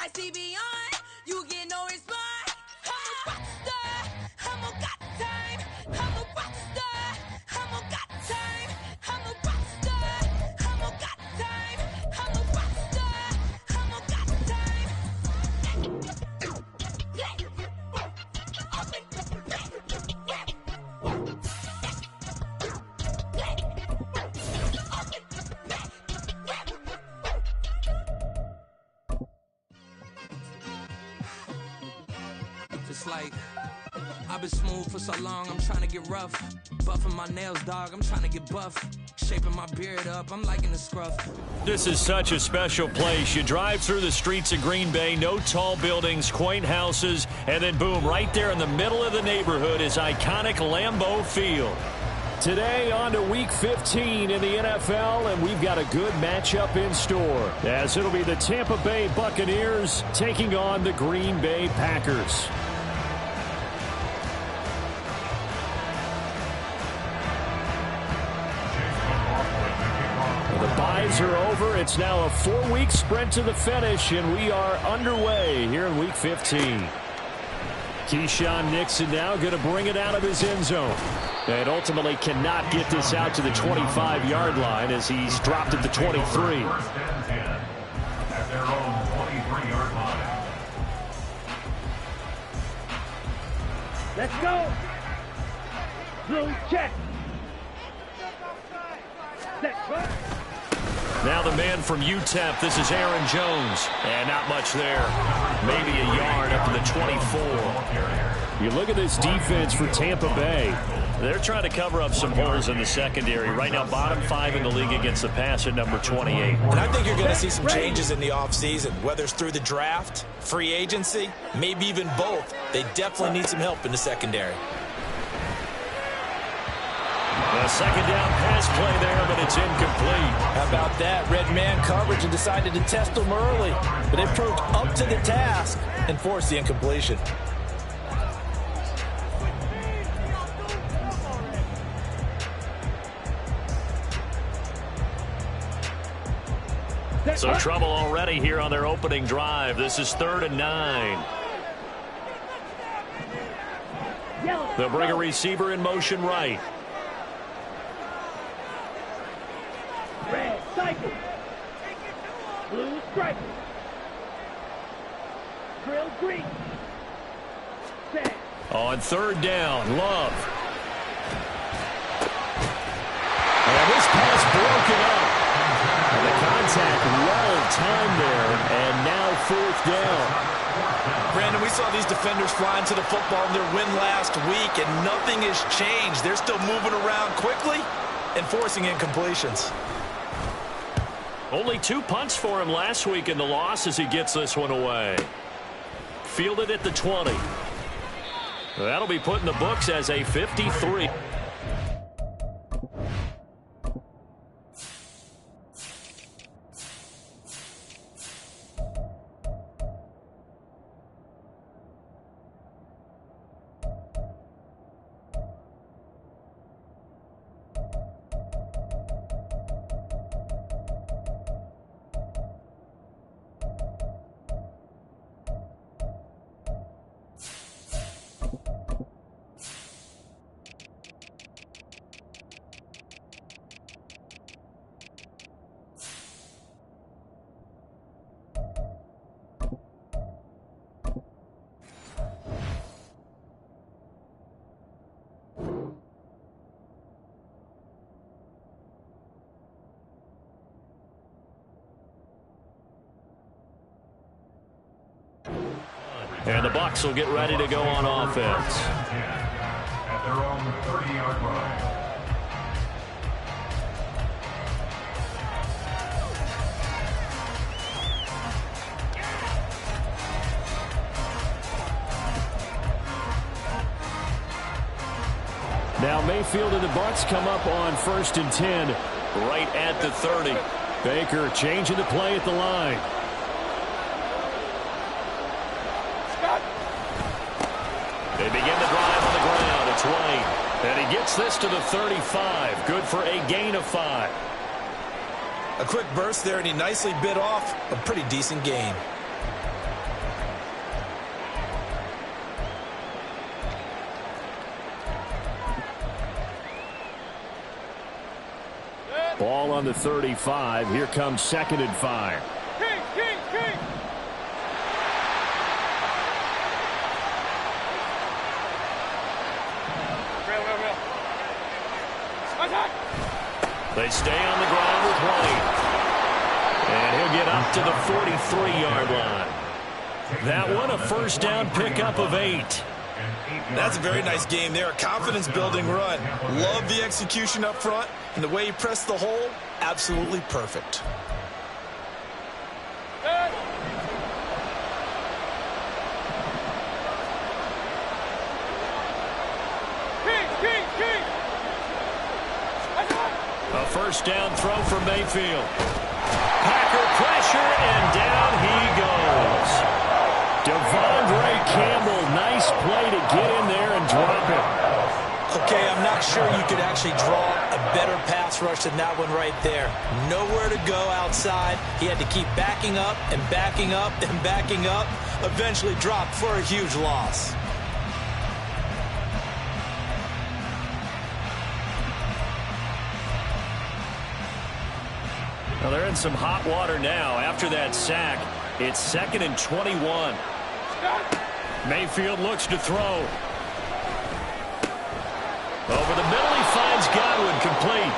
I see beyond. You get no response. I'm a rock star. I'm a got time. I'm a rock star. I'm a got time. I'm a rock star. I'm a got time. I'm a rock star. I'm a got time. It's like I've been smooth for so long, I'm trying to get rough. Buffing my nails, dog, I'm trying to get buff. Shaping my beard up, I'm liking the scruff. This is such a special place. You drive through the streets of Green Bay, no tall buildings, quaint houses, and then boom, right there in the middle of the neighborhood is iconic Lambeau Field. Today on to Week 15 in the NFL, and we've got a good matchup in store, as it'll be the Tampa Bay Buccaneers taking on the Green Bay Packers. The byes are over. It's now a 4-week sprint to the finish, and we are underway here in Week 15. Keyshawn Nixon now going to bring it out of his end zone. And ultimately cannot get this out to the 25-yard line as he's dropped at the 23. At their own 23-yard line. Let's go. Blue check. Now the man from UTEP, this is Aaron Jones. And not much there. Maybe a yard up to the 24. You look at this defense for Tampa Bay. They're trying to cover up some holes in the secondary. Right now, bottom 5 in the league against the pass at number 28. And I think you're going to see some changes in the offseason, whether it's through the draft, free agency, maybe even both. They definitely need some help in the secondary. A second down pass play there, but it's incomplete. How about that? Red man coverage and decided to test them early. But they proved up to the task and forced the incompletion. So trouble already here on their opening drive. This is 3rd and 9. They'll bring a receiver in motion right. Red cycle. Blue stripe. Grill green. Set. On 3rd down, Love. And this pass broken up. And the contact well timed there, and now 4th down. Brandon, we saw these defenders flying to the football in their win last week, and nothing has changed. They're still moving around quickly and forcing incompletions. Only 2 punts for him last week in the loss as he gets this one away. Fielded at the 20. That'll be put in the books as a 53. And the Bucs will get ready to go on offense. At their own 30-yard line. Now Mayfield and the Bucs come up on 1st and 10. Right at the 30. Baker changing the play at the line. They begin the drive on the ground. It's Wayne. And he gets this to the 35. Good for a gain of 5. A quick burst there, and he nicely bit off a pretty decent gain. Ball on the 35. Here comes 2nd and 5. They stay on the ground with White. And he'll get up to the 43-yard line. That one, a first down pickup of 8. That's a very nice game there. A confidence-building run. Love the execution up front. And the way he pressed the hole, absolutely perfect. A first down throw for Mayfield. Packer pressure, and down he goes. Devondre Campbell, nice play to get in there and drop it. Okay, I'm not sure you could actually draw a better pass rush than that one right there. Nowhere to go outside. He had to keep backing up and backing up and backing up. Eventually dropped for a huge loss. Well, they're in some hot water now. After that sack, it's 2nd and 21. Mayfield looks to throw. Over the middle, he finds Godwin, complete.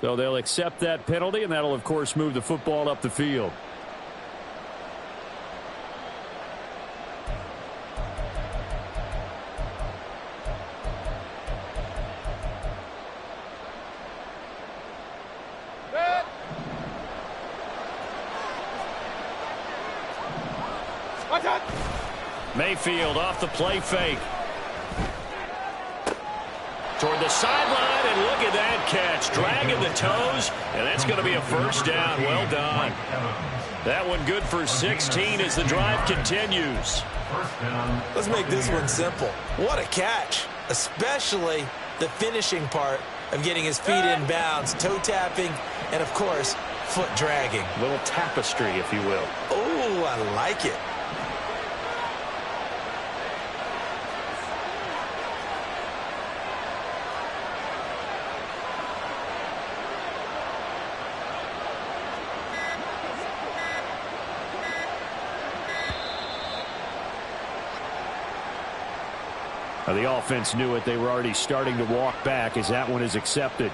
So they'll accept that penalty, and that'll, of course, move the football up the field. Mayfield off the play fake. Toward the sideline, and look at that catch. Dragging the toes, and that's going to be a first down. Well done. That one good for 16 as the drive continues. Let's make this one simple. What a catch, especially the finishing part of getting his feet in bounds, toe tapping, and, of course, foot dragging. A little tapestry, if you will. Oh, I like it. Now, the offense knew it. They were already starting to walk back as that one is accepted.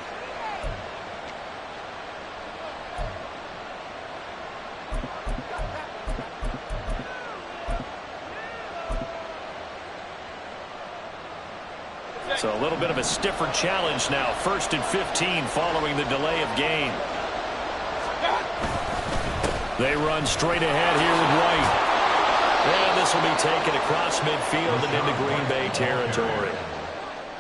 So a little bit of a stiffer challenge now. 1st and 15 following the delay of game. They run straight ahead here with White. And this will be taken across midfield and into Green Bay territory.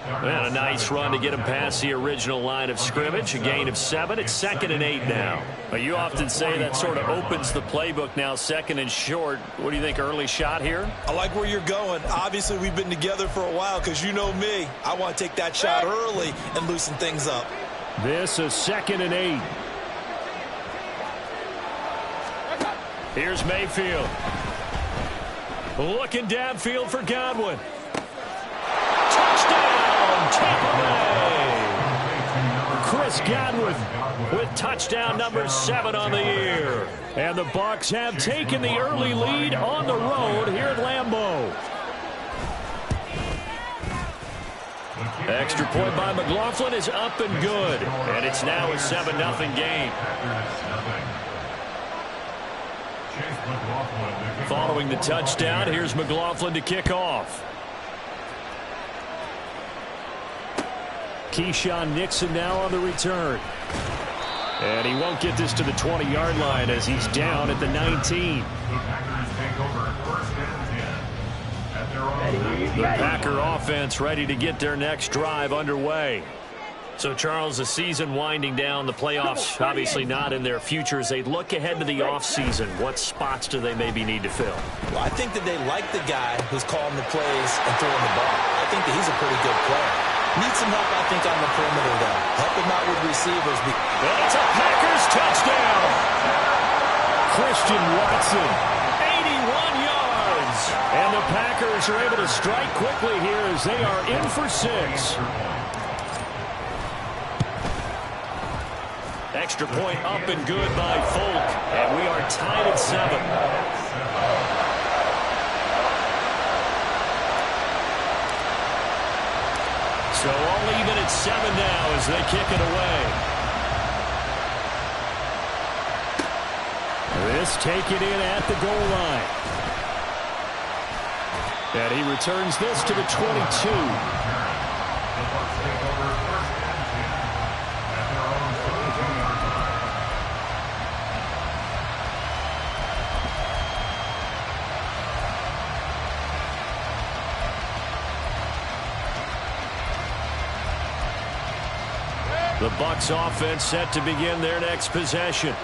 And a nice run to get him past the original line of scrimmage. A gain of 7. It's 2nd and 8 now. But you often say that sort of opens the playbook now, 2nd and short. What do you think, early shot here? I like where you're going. Obviously, we've been together for a while because you know me. I want to take that shot early and loosen things up. This is 2nd and 8. Here's Mayfield. Looking downfield for Godwin. Touchdown, Tampa Bay! Chris Godwin with touchdown number 7 on the year. And the Bucs have taken the early lead on the road here at Lambeau. Extra point by McLaughlin is up and good. And it's now a 7-0 game. Following the touchdown, here's McLaughlin to kick off. Keyshawn Nixon now on the return. And he won't get this to the 20-yard line as he's down at the 19. The Packer offense ready to get their next drive underway. So, Charles, the season winding down, the playoffs obviously not in their future. As they look ahead to the offseason, what spots do they maybe need to fill? Well, I think that they like the guy who's calling the plays and throwing the ball. I think that he's a pretty good player. Needs some help, I think, on the perimeter, though. Help him out with receivers. It's a Packers touchdown. Christian Watson. 81 yards. And the Packers are able to strike quickly here as they are in for 6. Extra point up and good by Folk. And we are tied at 7. So all even at 7 now as they kick it away. This taken in at the goal line. And he returns this to the 22. The Bucs offense set to begin their next possession.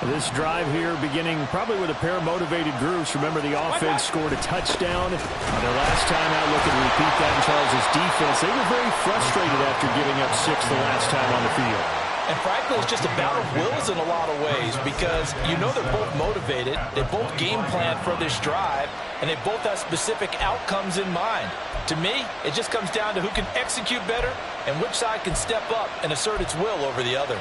This drive here beginning probably with a pair of motivated groups. Remember, the offense scored a touchdown. Their last time out, look and repeat that in Charles' defense. They were very frustrated after giving up 6 the last time on the field. And frankly, it's just a battle of wills in a lot of ways because you know they're both motivated. They both game plan for this drive, and they both have specific outcomes in mind. To me, it just comes down to who can execute better and which side can step up and assert its will over the other.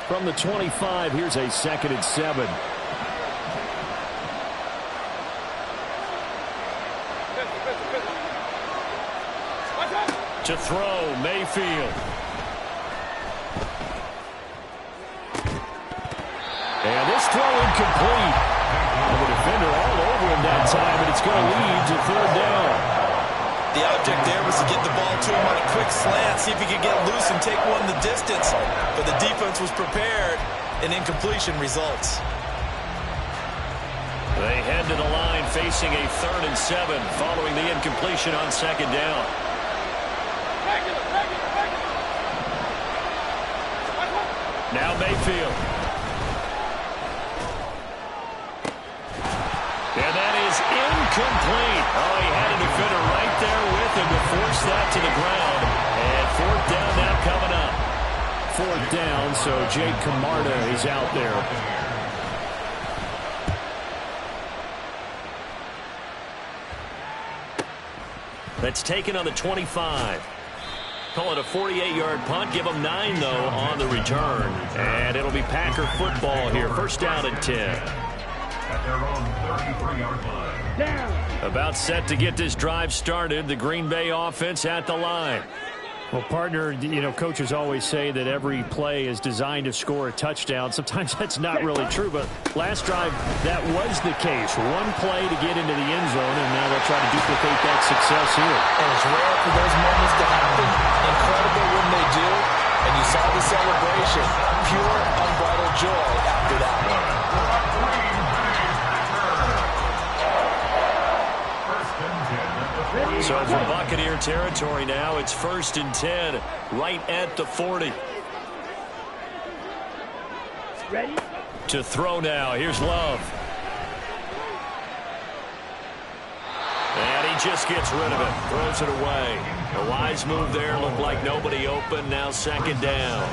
From the 25, here's a 2nd and 7. To throw, Mayfield. And this throw incomplete. And the defender all over him that time, and it's going to lead to 3rd down. The object there was to get the ball to him on a quick slant, see if he could get loose and take one the distance. But the defense was prepared, and incompletion results. They head to the line facing a 3rd and 7 following the incompletion on 2nd down. Now Mayfield. And that is incomplete. Oh, he had a defender right there with him to force that to the ground. And 4th down now coming up. 4th down, so Jake Camarda is out there. That's taken on the 25. Call it a 48-yard punt. Give them 9, though, on the return. And it'll be Packer football here. 1st down and 10. At their own 33-yard line. About set to get this drive started. The Green Bay offense at the line. Well, partner, you know, coaches always say that every play is designed to score a touchdown. Sometimes that's not really true, but last drive, that was the case. One play to get into the end zone, and now they'll try to duplicate that success here. And it's rare for those moments to happen. Incredible when they do. And you saw the celebration. Pure, unbridled joy after that one. So for Buccaneer territory now, it's 1st and 10, right at the 40. Ready? To throw now. Here's Love. And he just gets rid of it. Throws it away. A wise move there. Looked like nobody open. Now 2nd down.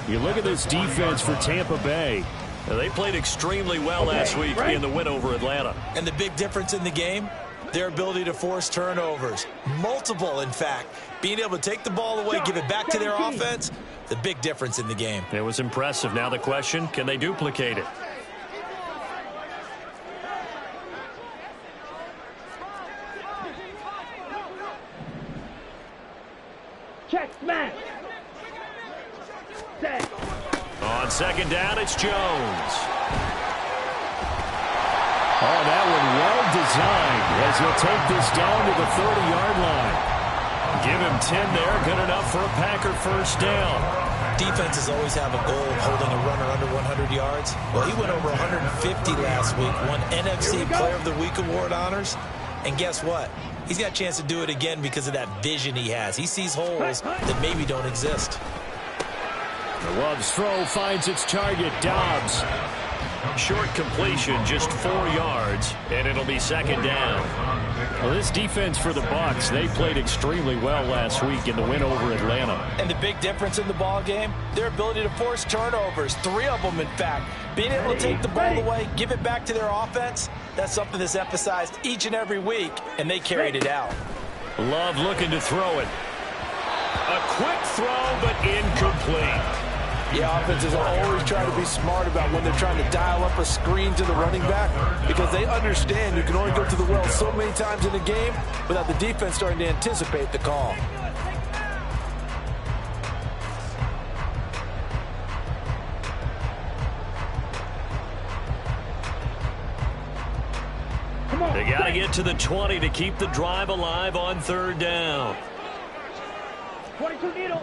You look at this defense for Tampa Bay. They played extremely well last week in the win over Atlanta. And the big difference in the game, their ability to force turnovers. Multiple, in fact. Being able to take the ball away, give it back to their offense, the big difference in the game. It was impressive. Now the question, can they duplicate it? Check, smash. Set. On 2nd down, it's Jones. Oh, that one well designed as he'll take this down to the 30-yard line. Give him 10 there. Good enough for a Packer 1st down. Defenses always have a goal of holding a runner under 100 yards. Well, he went over 150 last week, won NFC Player of the Week award honors. And guess what? He's got a chance to do it again because of that vision he has. He sees holes that maybe don't exist. The Love's throw finds its target, Dobbs. Short completion, just 4 yards, and it'll be second down. Well, this defense for the Bucs, they played extremely well last week in the win over Atlanta. And the big difference in the ball game, their ability to force turnovers, 3 of them in fact. Being able to take the ball away, give it back to their offense, that's something that's emphasized each and every week, and they carried it out. Love looking to throw it. A quick throw, but incomplete. Yeah, offenses are always trying to be smart about when they're trying to dial up a screen to the running back because they understand you can only go to the well so many times in a game without the defense starting to anticipate the call. They got to get to the 20 to keep the drive alive on third down. 22 needles.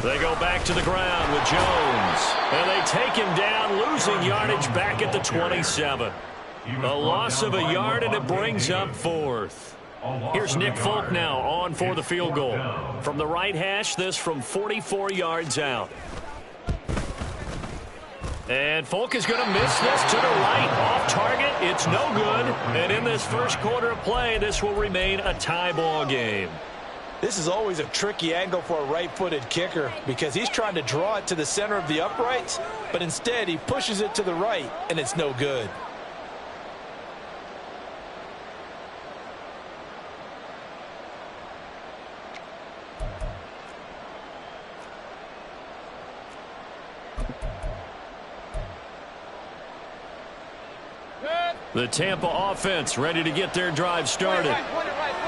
They go back to the ground with Jones. And they take him down, losing yardage back at the 27. A loss of a yard, and it brings up fourth. Here's Nick Folk now on for the field goal. From the right hash, this from 44 yards out. And Folk is going to miss this to the right. Off target, it's no good. And in this first quarter of play, this will remain a tie ball game. This is always a tricky angle for a right-footed kicker because he's trying to draw it to the center of the uprights, but instead he pushes it to the right, and it's no good. The Tampa offense ready to get their drive started.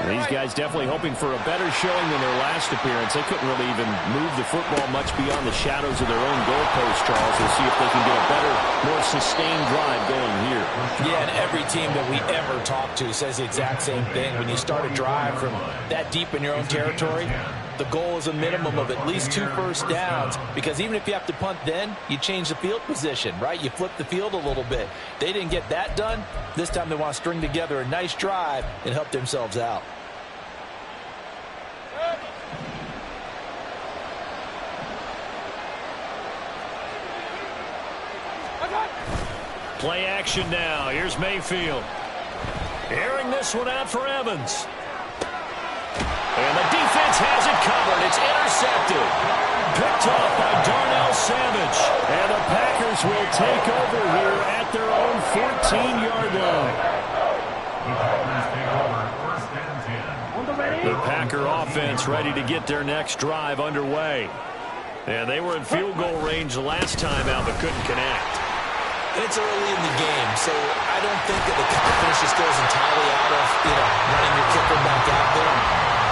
These guys definitely hoping for a better showing than their last appearance. They couldn't really even move the football much beyond the shadows of their own goalpost, Charles. We'll see if they can get a better, more sustained drive going here. Yeah, and every team that we ever talk to says the exact same thing. When you start a drive from that deep in your own territory, the goal is a minimum of at least 2 first downs because even if you have to punt then, you change the field position, right? You flip the field a little bit. They didn't get that done. This time they want to string together a nice drive and help themselves out. Play action now. Here's Mayfield. Airing this one out for Evans. And the defense has it covered. It's intercepted. Picked off by Darnell Savage. And the Packers will take over here at their own 14-yard line. The Packer offense ready to get their next drive underway. And they were in field goal range last time out but couldn't connect. It's early in the game, so I don't think that the confidence just goes entirely out of, running your kicker back out there.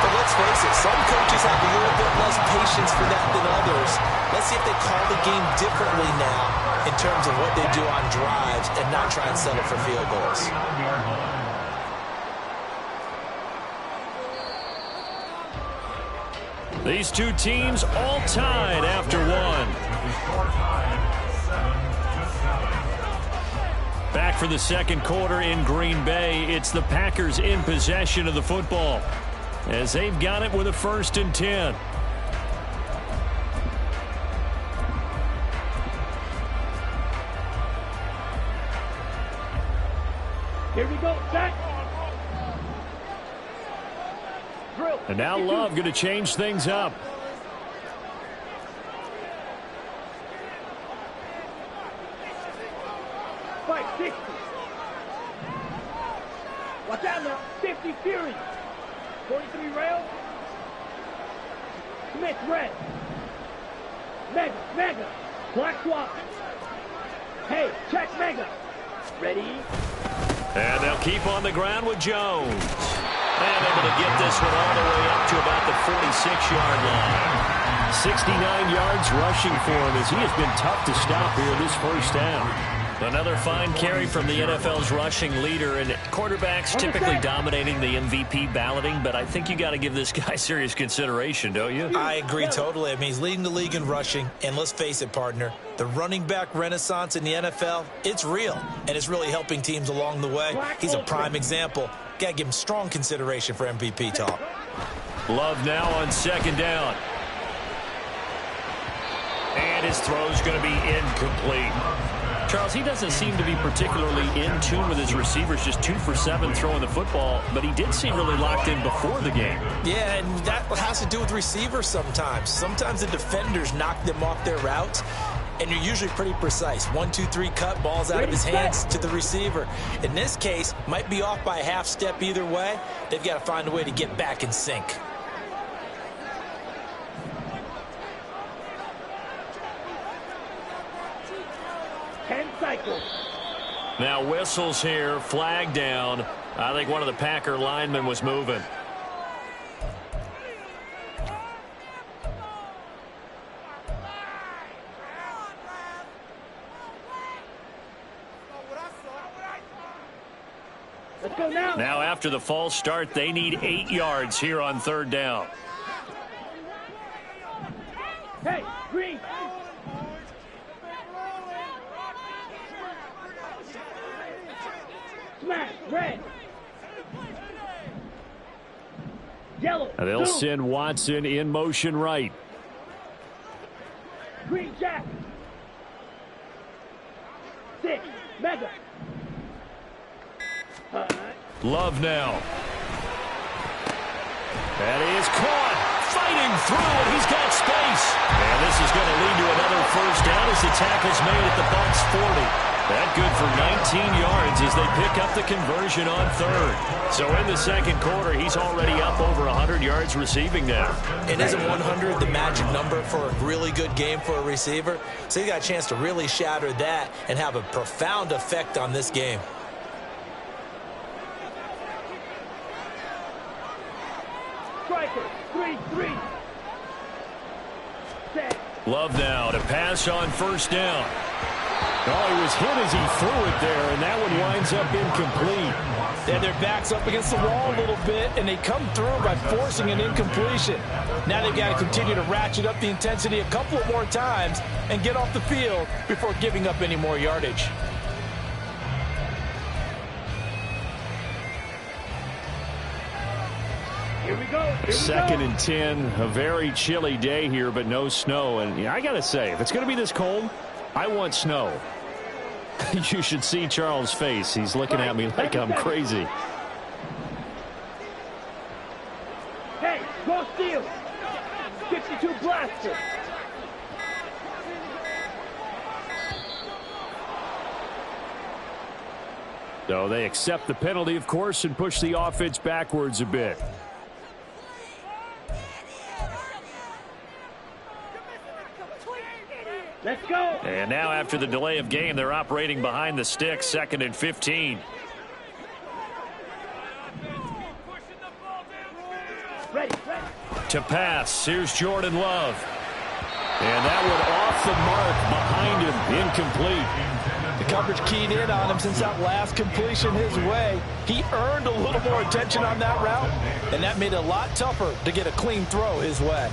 But let's face it, some coaches have a little bit less patience for that than others. Let's see if they call the game differently now in terms of what they do on drives and not try and settle for field goals. These two teams all tied after one. Back for the second quarter in Green Bay. It's the Packers in possession of the football as they've got it with a 1st and 10. Here we go, Jack. Drill. And now Love going to change things up. Watch out now. 50 Fury. 43 rail. Smith red. Mega. Black swap. Hey, check Mega. Ready? And they'll keep on the ground with Jones. And able to get this one all the way up to about the 46-yard line. 69 yards rushing for him as he has been tough to stop here this first down. Another fine carry from the NFL's rushing leader, and quarterbacks typically dominating the MVP balloting, but I think you got to give this guy serious consideration, don't you? I agree totally. I mean, he's leading the league in rushing, and let's face it, partner, the running back renaissance in the NFL, it's real, and it's really helping teams along the way. He's a prime example. Got to give him strong consideration for MVP talk. Love now on 2nd down. And his throw is going to be incomplete. Charles, he doesn't seem to be particularly in tune with his receivers, just 2 for 7 throwing the football, but he did seem really locked in before the game. Yeah, and that has to do with receivers sometimes. Sometimes the defenders knock them off their routes, and you're usually pretty precise. 1, 2, 3 cut, balls out of his hands to the receiver. In this case, might be off by a half step either way. They've got to find a way to get back in sync. Now whistles here, flag down. I think one of the Packer linemen was moving. Let's go now. Now after the false start, they need 8 yards here on 3rd down. Hey, green. Smash, red. Yellow. They'll blue. send Watson in motion right. Green jack. 6, mega. Love now. And he is caught, fighting through, and he's got space. And this is going to lead to another 1st down as the tackle's made at the Bucs 40. That good for 19 yards as they pick up the conversion on 3rd. So in the 2nd quarter, he's already up over 100 yards receiving now. And isn't 100 the magic number for a really good game for a receiver? So he got a chance to really shatter that and have a profound effect on this game. Striker, 3-3. Set. Love now to pass on 1st down. Oh, he was hit as he threw it there, and that one winds up incomplete. And their back's up against the wall a little bit, and they come through by forcing an incompletion. Now they've got to continue to ratchet up the intensity a couple more times and get off the field before giving up any more yardage. Here we go. Here we 2nd go. and 10, a very chilly day here, but no snow. And I got to say, if it's going to be this cold, I want snow. You should see Charles' face. He's looking at me like I'm crazy. Hey, go steal. 52 blaster. So they accept the penalty, of course, and push the offense backwards a bit. Let's go. And now after the delay of game, they're operating behind the sticks, 2nd and 15. Ready. To pass, here's Jordan Love. And that one off the mark behind him, incomplete. The coverage keyed in on him since that last completion his way. He earned a little more attention on that route, and that made it a lot tougher to get a clean throw his way.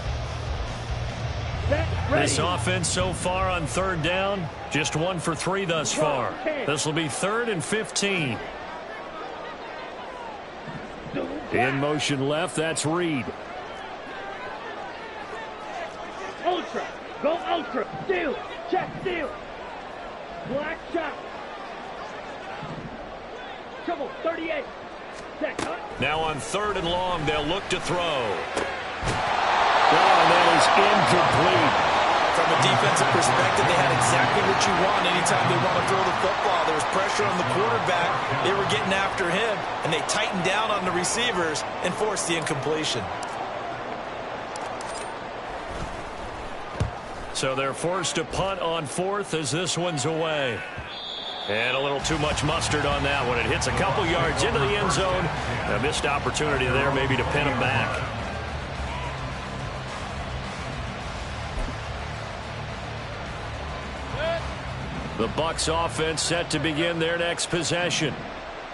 This offense so far on 3rd down, just 1 for 3 thus far. This will be 3rd and 15. In motion left, that's Reed. Ultra. Go ultra. Steal. Check steal. Black shot. Trouble 38. Set cut. Now on 3rd and long, they'll look to throw. Oh, that is incomplete. From a defensive perspective, they had exactly what you want anytime they want to throw the football. There was pressure on the quarterback. They were getting after him, and they tightened down on the receivers and forced the incompletion. So they're forced to punt on 4th as this one's away. And a little too much mustard on that one. It hits a couple yards into the end zone. A missed opportunity there maybe to pin him back. The Bucs offense set to begin their next possession.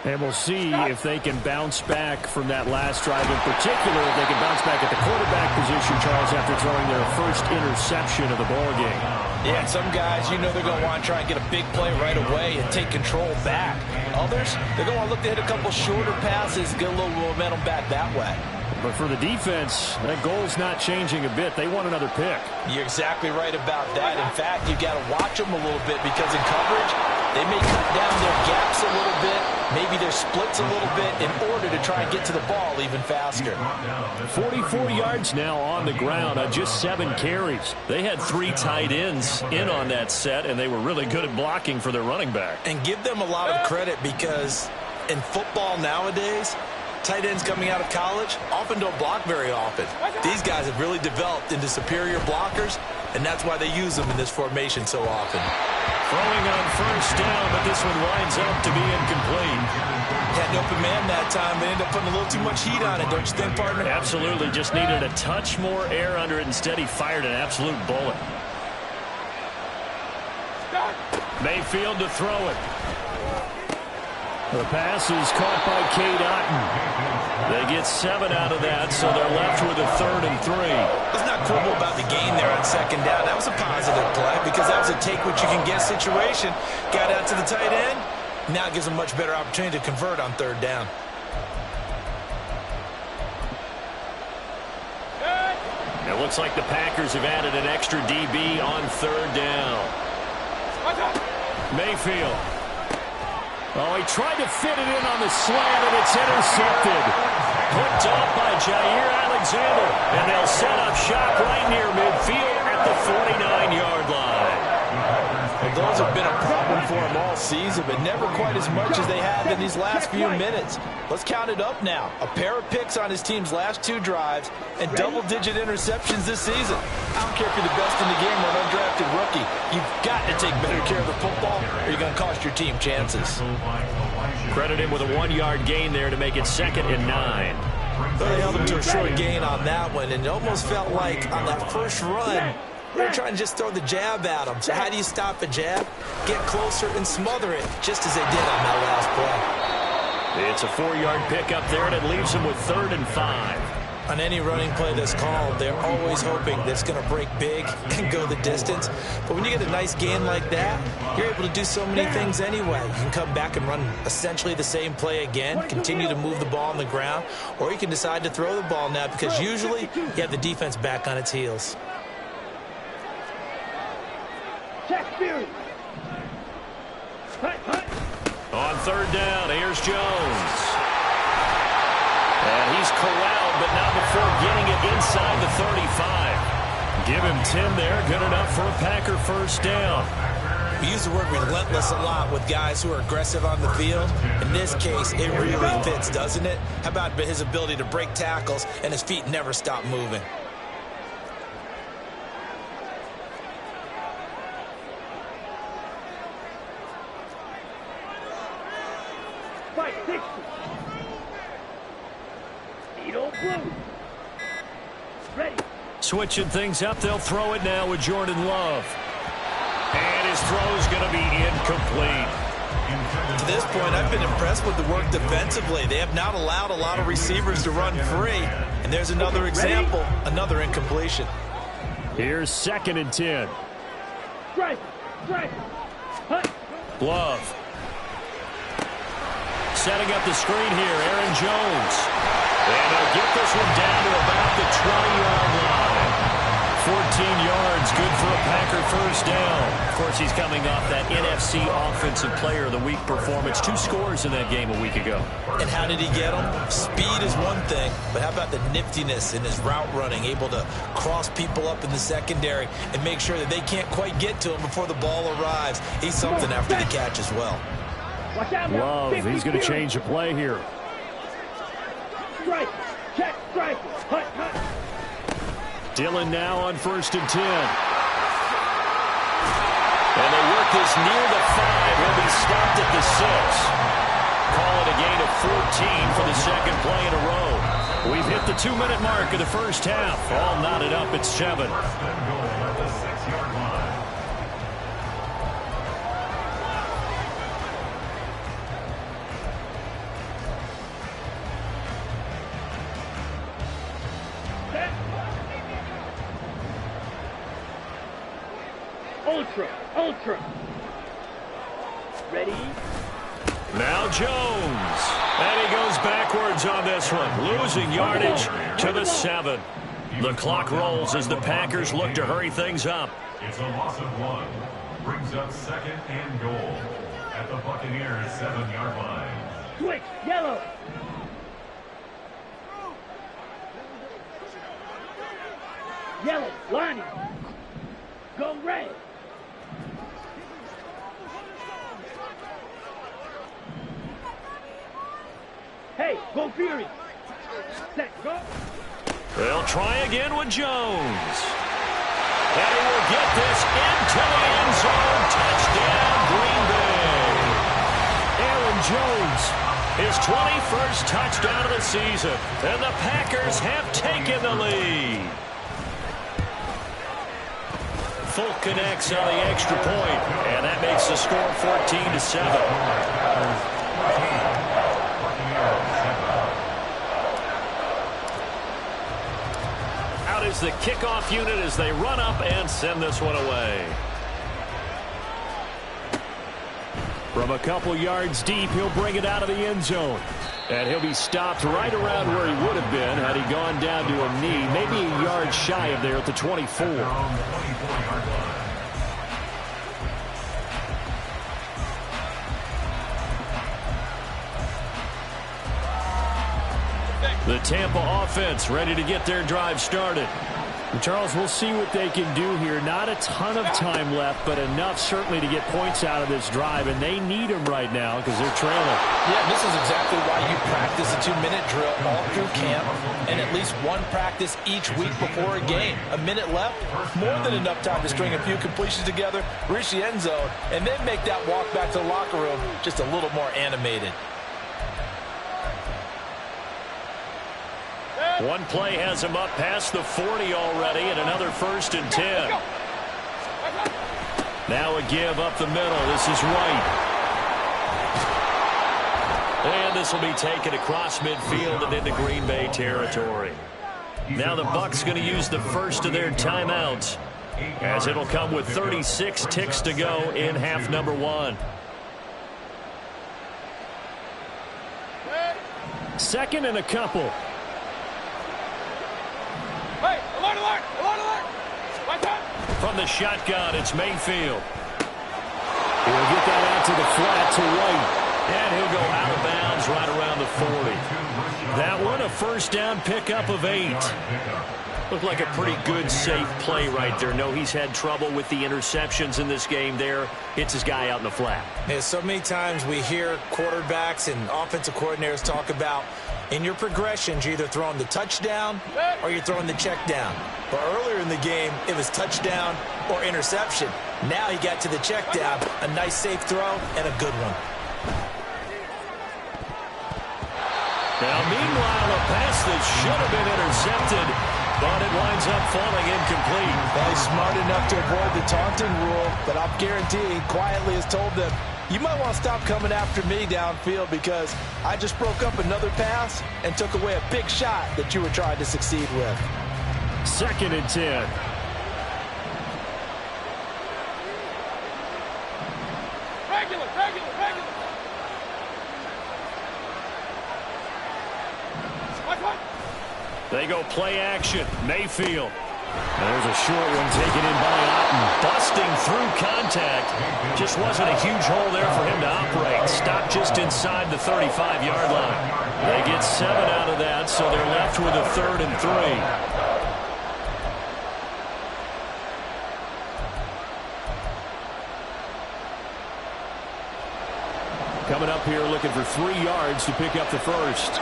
And we'll see if they can bounce back from that last drive in particular, if they can bounce back at the quarterback position, Charles, after throwing their first interception of the ballgame. Yeah, and some guys, you know they're going to want to try and get a big play right away and take control back. Others, they're going to want to look to hit a couple shorter passes, get a little momentum back that way. But for the defense, that goal's not changing a bit. They want another pick. You're exactly right about that. In fact, you've got to watch them a little bit because in coverage, they may cut down their gaps a little bit, maybe their splits a little bit in order to try and get to the ball even faster. 44 yards now on the ground on just 7 carries. They had 3 tight ends in on that set, and they were really good at blocking for their running back. And give them a lot of credit because in football nowadays, tight ends coming out of college often don't block very often. These guys have really developed into superior blockers, and that's why they use them in this formation so often. Throwing on first down, but this one winds up to be incomplete. Had an open man that time, but ended up putting a little too much heat on it, don't you think, partner? Absolutely. Just needed a touch more air under it. Instead, he fired an absolute bullet. Mayfield to throw it. The pass is caught by Cade Otton. They get 7 out of that, so they're left with a 3rd and 3. Let's not quibble about the gain there on 2nd down. That was a positive play because that was a take-what-you-can-get situation. Got out to the tight end. Now it gives them a much better opportunity to convert on 3rd down. It looks like the Packers have added an extra DB on 3rd down. Mayfield. Oh, he tried to fit it in on the slant, and it's intercepted. Picked off by Jair Alexander, and they'll set up shop right near midfield at the 49-yard line. Well, those have been a problem for him all season, but never quite as much as they have in these last few minutes. Let's count it up now. A pair of picks on his team's last 2 drives and double-digit interceptions this season. I don't care if you're the best in the game or an undrafted rookie. You've got to take better care of the football or you're going to cost your team chances. Credit him with a 1-yard gain there to make it 2nd and 9. So they held him to a short gain on that one, and it almost felt like on that first run, they were trying to just throw the jab at him. So how do you stop a jab? Get closer and smother it, just as they did on that last play. It's a 4-yard pickup there, and it leaves them with 3rd and 5. On any running play that's called, they're always hoping that it's going to break big and go the distance. But when you get a nice gain like that, you're able to do so many things anyway. You can come back and run essentially the same play again, continue to move the ball on the ground, or you can decide to throw the ball now because usually you have the defense back on its heels. On 3rd down, here's Jones. And he's corralled, but not before getting it inside the 35. Give him 10 there, good enough for a Packer first down. We use the word relentless a lot with guys who are aggressive on the field. In this case, it really fits, doesn't it? How about his ability to break tackles and his feet never stop moving? Switching things up, they'll throw it now with Jordan Love. And his throw's going to be incomplete. To this point, I've been impressed with the work defensively. They have not allowed a lot of receivers to run free. And there's another example, another incompletion. Here's 2nd and 10. Love. Setting up the screen here, Aaron Jones. And they'll get this one down to about the 20-yard line. 14 yards, good for a Packer first down. Of course, he's coming off that NFC Offensive Player of the Week performance. 2 scores in that game a week ago. And how did he get them? Speed is one thing, but how about the niftiness in his route running, able to cross people up in the secondary and make sure that they can't quite get to him before the ball arrives. He's something after the catch as well. Love, he's going to change the play here. Strike, check, strike, hut, hut. Dillon now on 1st and 10. And they work this near the 5. He'll be stopped at the 6. Call it a gain of 14 for the 2nd play in a row. We've hit the 2-minute mark of the first half. All knotted up at 7. Ultra. Ultra. Ready? Now Jones. And he goes backwards on this one, losing yardage to the 7. The clock rolls as the Packers look to hurry things up. It's a loss of 1. Brings up 2nd and goal at the Buccaneers' 7-yard line. Switch. Yellow. Yellow. Lining. Go red. Hey, go Fury. Set. Go. They'll try again with Jones. And he will get this into the end zone. Touchdown, Green Bay. Aaron Jones, his 21st touchdown of the season. And the Packers have taken the lead. Full connects on the extra point, and that makes the score 14-7. Out is the kickoff unit as they run up and send this one away. From a couple yards deep, he'll bring it out of the end zone. And he'll be stopped right around where he would have been had he gone down to a knee, maybe a yard shy of there at the 24. The Tampa offense ready to get their drive started. And Charles, we'll see what they can do here. Not a ton of time left, but enough certainly to get points out of this drive, and they need them right now because they're trailing. Yeah, this is exactly why you practice a 2-minute drill all through camp and at least one practice each week before a game. A minute left, more than enough time to string a few completions together, reach the end zone, and then make that walk back to the locker room just a little more animated. One play has him up past the 40 already, and another 1st and 10. Now a give up the middle. This is White. And this will be taken across midfield and into Green Bay territory. Now the Bucs going to use the first of their timeouts, as it'll come with 36 ticks to go in half number 1. 2nd and a couple. From the shotgun, it's Mayfield. He'll get that out to the flat to White. And he'll go out of bounds right around the 40. That one, a first down pickup of 8. Looked like a pretty good, safe play right there. No, he's had trouble with the interceptions in this game there. Hits his guy out in the flat. Yeah, so many times we hear quarterbacks and offensive coordinators talk about in your progressions, you're either throwing the touchdown or you're throwing the check down. But earlier in the game, it was touchdown or interception. Now he got to the check down, a nice safe throw, and a good one. Now, meanwhile, a pass that should have been intercepted, but it winds up falling incomplete. Well, he's smart enough to avoid the taunting rule, but I'm guaranteeing quietly has told them, you might want to stop coming after me downfield because I just broke up another pass and took away a big shot that you were trying to succeed with. 2nd and 10. Regular. They go play action. Mayfield. There's a short one taken in by Otten. Busting through contact. Just wasn't a huge hole there for him to operate. Stopped just inside the 35-yard line. They get 7 out of that, so they're left with a 3rd and 3. Coming up here looking for 3 yards to pick up the first.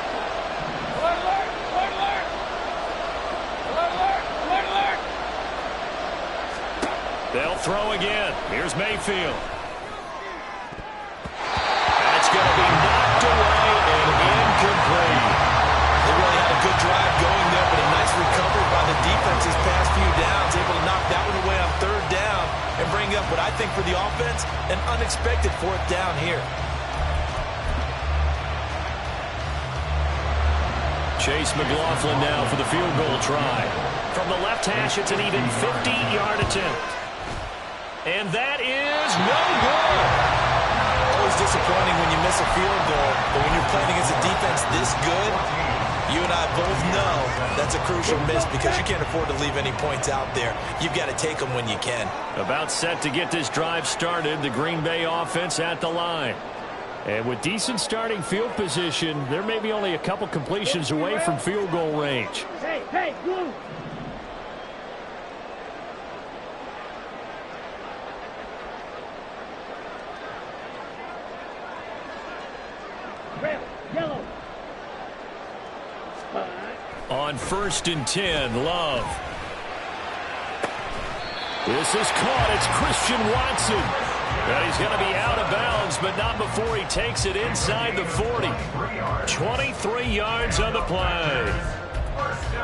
They'll throw again. Here's Mayfield. That's going to be knocked away and incomplete. They really had a good drive going there, but a nice recovery by the defense these past few downs, able to knock that one away on 3rd down and bring up what I think for the offense, an unexpected 4th down here. Chase McLaughlin now for the field goal try. From the left hash, it's an even 50-yard attempt. And that is no good. Always disappointing when you miss a field goal, but when you're playing against a defense this good, you and I both know that's a crucial miss because you can't afford to leave any points out there. You've got to take them when you can. About set to get this drive started, the Green Bay offense at the line. And with decent starting field position, they're maybe only a couple completions away from field goal range. Hey, move. Red, yellow. On 1st and 10, Love. This is caught. It's Christian Watson. And he's going to be out of bounds, but not before he takes it inside the 40. 23 yards on the play.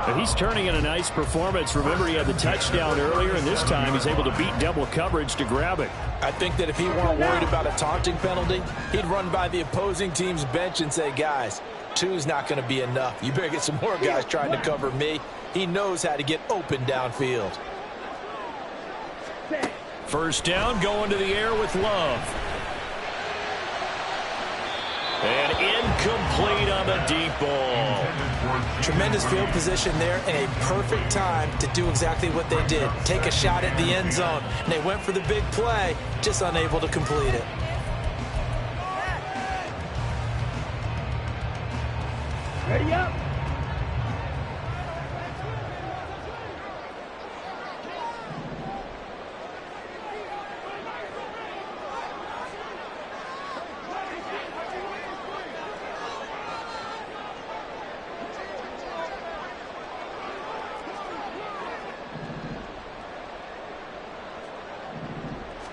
But he's turning in a nice performance. Remember, he had the touchdown earlier, and this time he's able to beat double coverage to grab it. I think that if he weren't worried about a taunting penalty, he'd run by the opposing team's bench and say, guys, 2's not going to be enough. You better get some more guys trying to cover me. He knows how to get open downfield. First down, going to the air with Love. And incomplete on the deep ball. Tremendous field position there and a perfect time to do exactly what they did. Take a shot at the end zone. And they went for the big play, just unable to complete it. Ready up.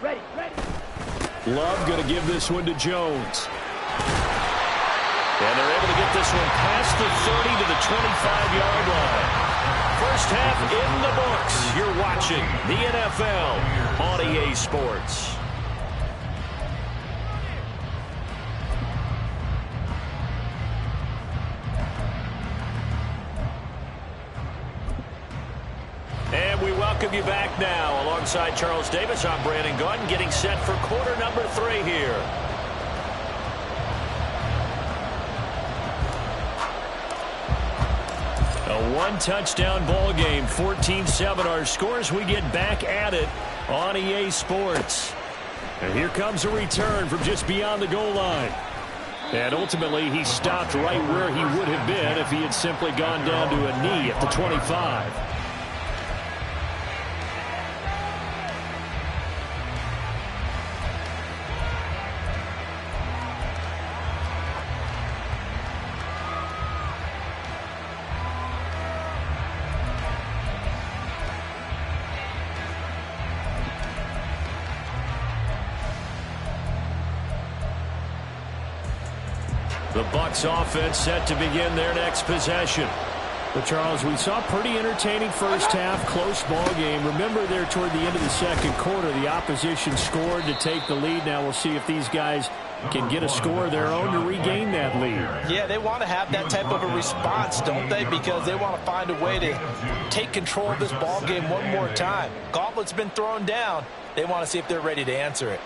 Ready. Love going to give this one to Jones. And they're able to get this one past the 30 to the 25-yard line. First half in the books. You're watching the NFL on EA Sports. And we welcome you back now. Alongside Charles Davis, I'm Brandon Gautin, getting set for quarter number 3 here. A one-touchdown ball game, 14-7 our scores. We get back at it on EA Sports. And here comes a return from just beyond the goal line. And ultimately, he stopped right where he would have been if he had simply gone down to a knee at the 25. The Bucs offense set to begin their next possession. But, Charles, we saw a pretty entertaining first half, close ball game. Remember there toward the end of the second quarter, the opposition scored to take the lead. Now we'll see if these guys can get a score of their own to regain that lead. Yeah, they want to have that type of a response, don't they? Because they want to find a way to take control of this ball game one more time. Gauntlet's been thrown down. They want to see if they're ready to answer it.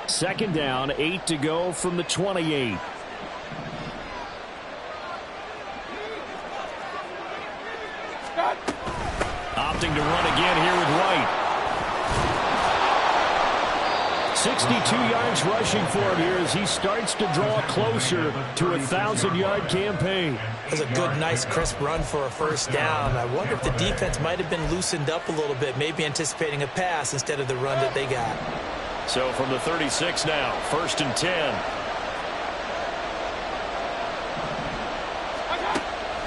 Second down, 8 to go from the 28. Opting to run again here with White. 62 yards rushing for him here as he starts to draw closer to a 1,000-yard campaign. That's a good, nice, crisp run for a first down. I wonder if the defense might have been loosened up a little bit, maybe anticipating a pass instead of the run that they got. So from the 36 now, 1st and 10.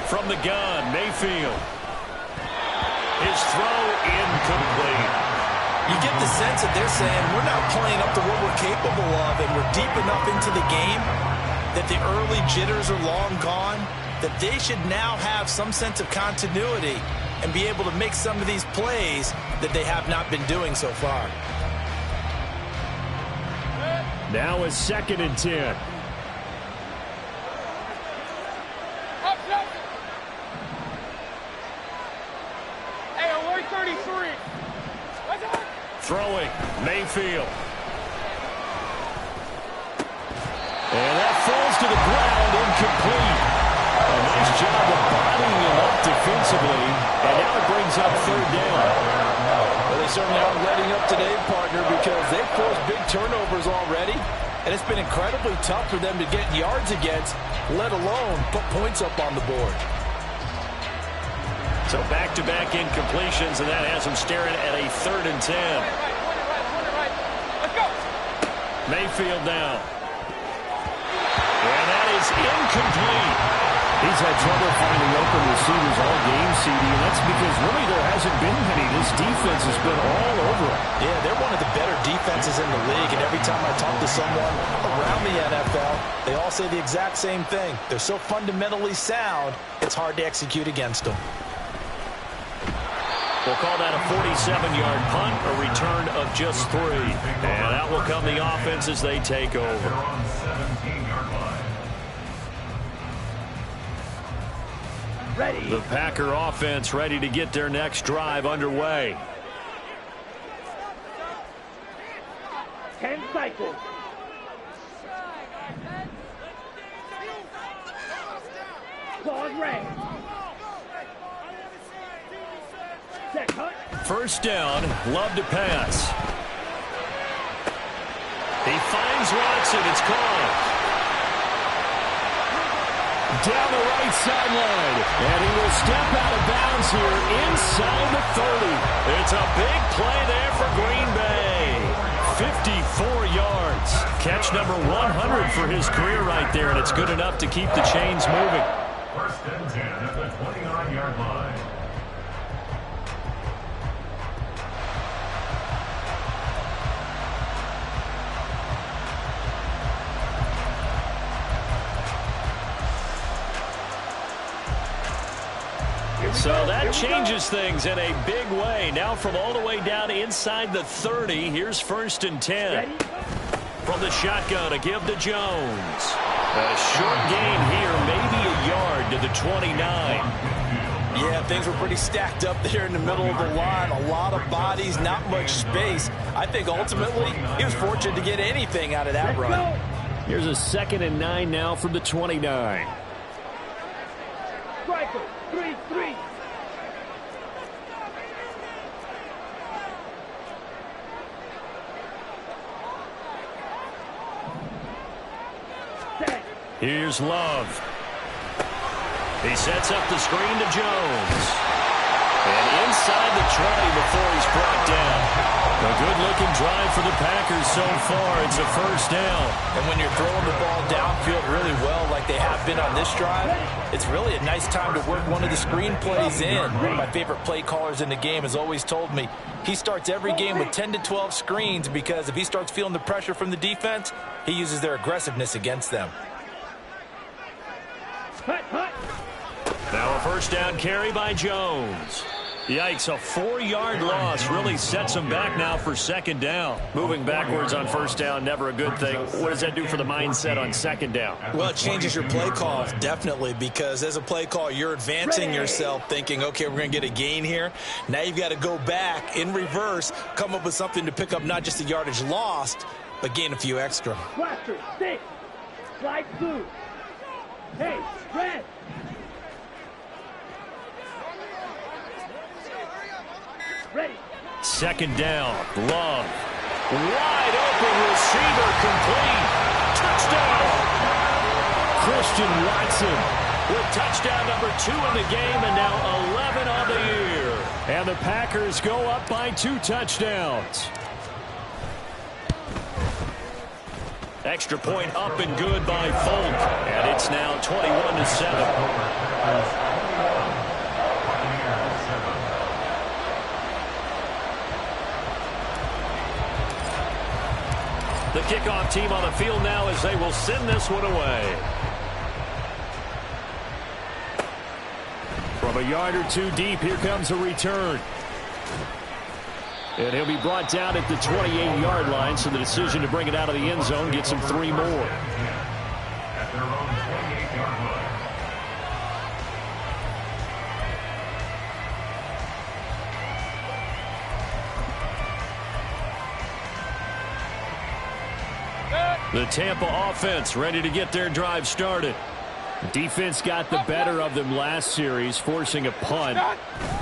From the gun, Mayfield. His throw incomplete. You get the sense that they're saying we're not playing up to what we're capable of, and we're deep enough into the game that the early jitters are long gone, that they should now have some sense of continuity and be able to make some of these plays that they have not been doing so far. Now it's 2nd and 10. Throwing, Mayfield. And that falls to the ground, incomplete. A nice job of bodying him up defensively, and now it brings up third down. Well, they certainly aren't letting up today, partner, because they've forced big turnovers already, and it's been incredibly tough for them to get yards against, let alone put points up on the board. So back-to-back incompletions, and that has them staring at a 3rd and 10. Let's go. Mayfield now. And that is incomplete. He's had trouble finding open receivers all game, CD, and that's because really there hasn't been many. This defense has been all over him. Yeah, they're one of the better defenses in the league, and every time I talk to someone around the NFL, they all say the exact same thing. They're so fundamentally sound, it's hard to execute against them. We'll call that a 47-yard punt, a return of just 3. And out will come the offense as they take over. Ready. The Packer offense ready to get their next drive underway. 10 cycles. Claws red. Set cut. First down, Love to pass. He finds Watson, it's caught. Down the right sideline, and he will step out of bounds here inside the 30. It's a big play there for Green Bay. 54 yards. Catch number 100 for his career right there, and it's good enough to keep the chains moving. 1st and 10 at the 29-yard line. So that changes things in a big way. Now from all the way down inside the 30, here's 1st and 10. From the shotgun, a give to Jones. A short gain here, maybe a yard to the 29. Yeah, things were pretty stacked up there in the middle of the line. A lot of bodies, not much space. I think ultimately he was fortunate to get anything out of that run. Here's a 2nd and 9 now from the 29. Striker. 3-3. Here's Love. He sets up the screen to Jones. And inside the 20 before he's brought down. A good-looking drive for the Packers so far. It's a 1st down. And when you're throwing the ball downfield really well like they have been on this drive, it's really a nice time to work one of the screen plays in. One of my favorite play callers in the game has always told me he starts every game with 10 to 12 screens because if he starts feeling the pressure from the defense, he uses their aggressiveness against them. Now a 1st down carry by Jones. Yikes, a 4-yard loss really sets him back now for 2nd down. Moving backwards on 1st down, never a good thing. What does that do for the mindset on 2nd down? Well, it changes your play call, definitely, because as a play call, you're advancing yourself thinking, okay, we're going to get a gain here. Now you've got to go back in reverse, come up with something to pick up not just the yardage lost, but gain a few extra. Blaster. 6. Slide through. Hey, red. Ready. 2nd down, Love. Wide open receiver complete. Touchdown. Christian Watson with touchdown number 2 in the game and now 11 on the year. And the Packers go up by 2 touchdowns. Extra point up and good by Folk. And it's now 21-7. The kickoff team on the field now as they will send this one away. From a yard or 2 deep, here comes a return. And he'll be brought down at the 28-yard line, so the decision to bring it out of the end zone gets him 3 more. At their own 28-yard line. The Tampa offense ready to get their drive started. Defense got the better of them last series, forcing a punt.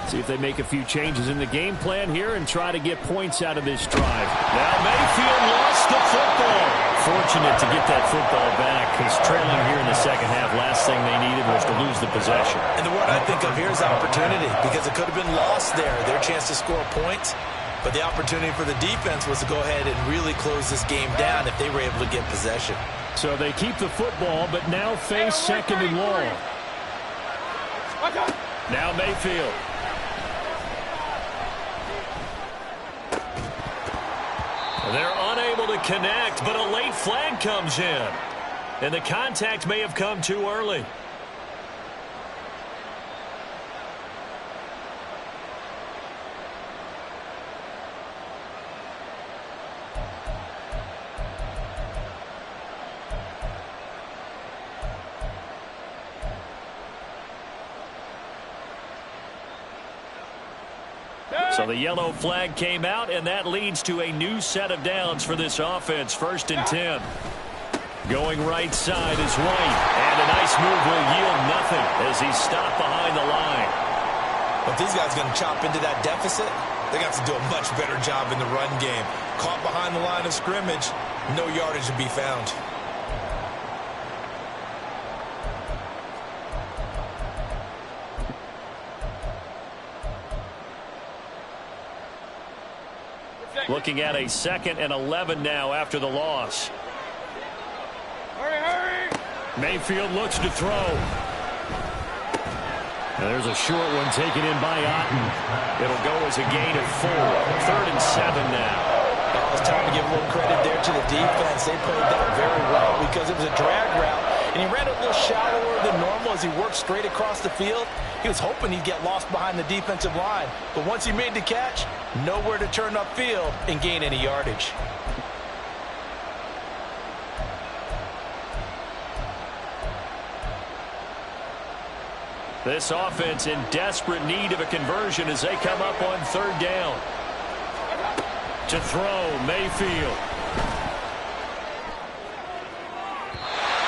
See if they make a few changes in the game plan here and try to get points out of this drive. Now Mayfield lost the football. Fortunate to get that football back, because trailing here in the second half, last thing they needed was to lose the possession. And the word I think of here is opportunity, because it could have been lost there, their chance to score points. But the opportunity for the defense was to go ahead and really close this game down if they were able to get possession. So they keep the football, but now face second and long. Now Mayfield. They're unable to connect, but a late flag comes in. And the contact may have come too early. So the yellow flag came out, and that leads to a new set of downs for this offense. 1st and 10. Going right side is White. And a nice move will yield nothing as he's stopped behind the line. But these guys are going to chop into that deficit. They got to do a much better job in the run game. Caught behind the line of scrimmage, no yardage to be found. Looking at a 2nd and 11 now after the loss. Hurry! Mayfield looks to throw. Now there's a short one taken in by Otten. It'll go as a gain of 4. 3rd and 7 now. It's time to give a little credit there to the defense. They played that very well because it was a drag route, and he ran a little shallower than normal as he worked straight across the field. He was hoping he'd get lost behind the defensive line, but once he made the catch, nowhere to turn upfield and gain any yardage. This offense in desperate need of a conversion as they come up on 3rd down. To throw, Mayfield.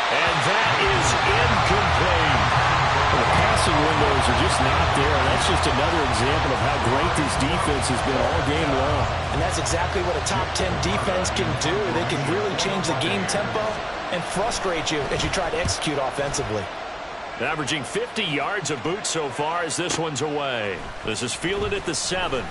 And that is incomplete. The passing windows are just not there. That's just another example of how great this defense has been all game long. And that's exactly what a top 10 defense can do. They can really change the game tempo and frustrate you as you try to execute offensively. Averaging 50 yards of boot so far as this one's away. This is fielded at the 7.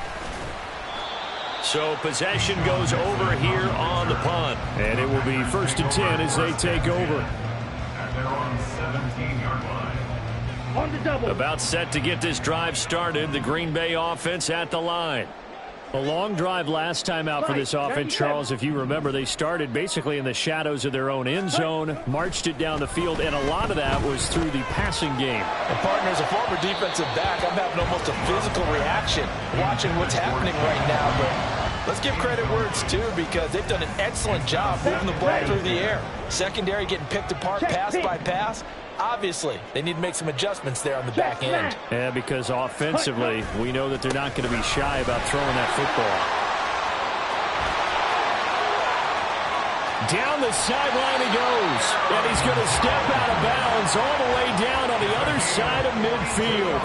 So possession goes over here on the punt. And it will be 1st and 10 as they take over. And they're on the 17-yard line. On the double. About set to get this drive started. The Green Bay offense at the line. A long drive last time out for this offense, Charles. If you remember, they started basically in the shadows of their own end zone, marched it down the field, and a lot of that was through the passing game. And partner, as a former defensive back, I'm having almost a physical reaction watching what's happening right now. But let's give credit where it's due, because they've done an excellent job moving the ball through the air. Secondary getting picked apart pass by pass. Obviously, they need to make some adjustments there on the back end. Yeah, because offensively, we know that they're not going to be shy about throwing that football. Down the sideline he goes, and he's going to step out of bounds all the way down on the other side of midfield.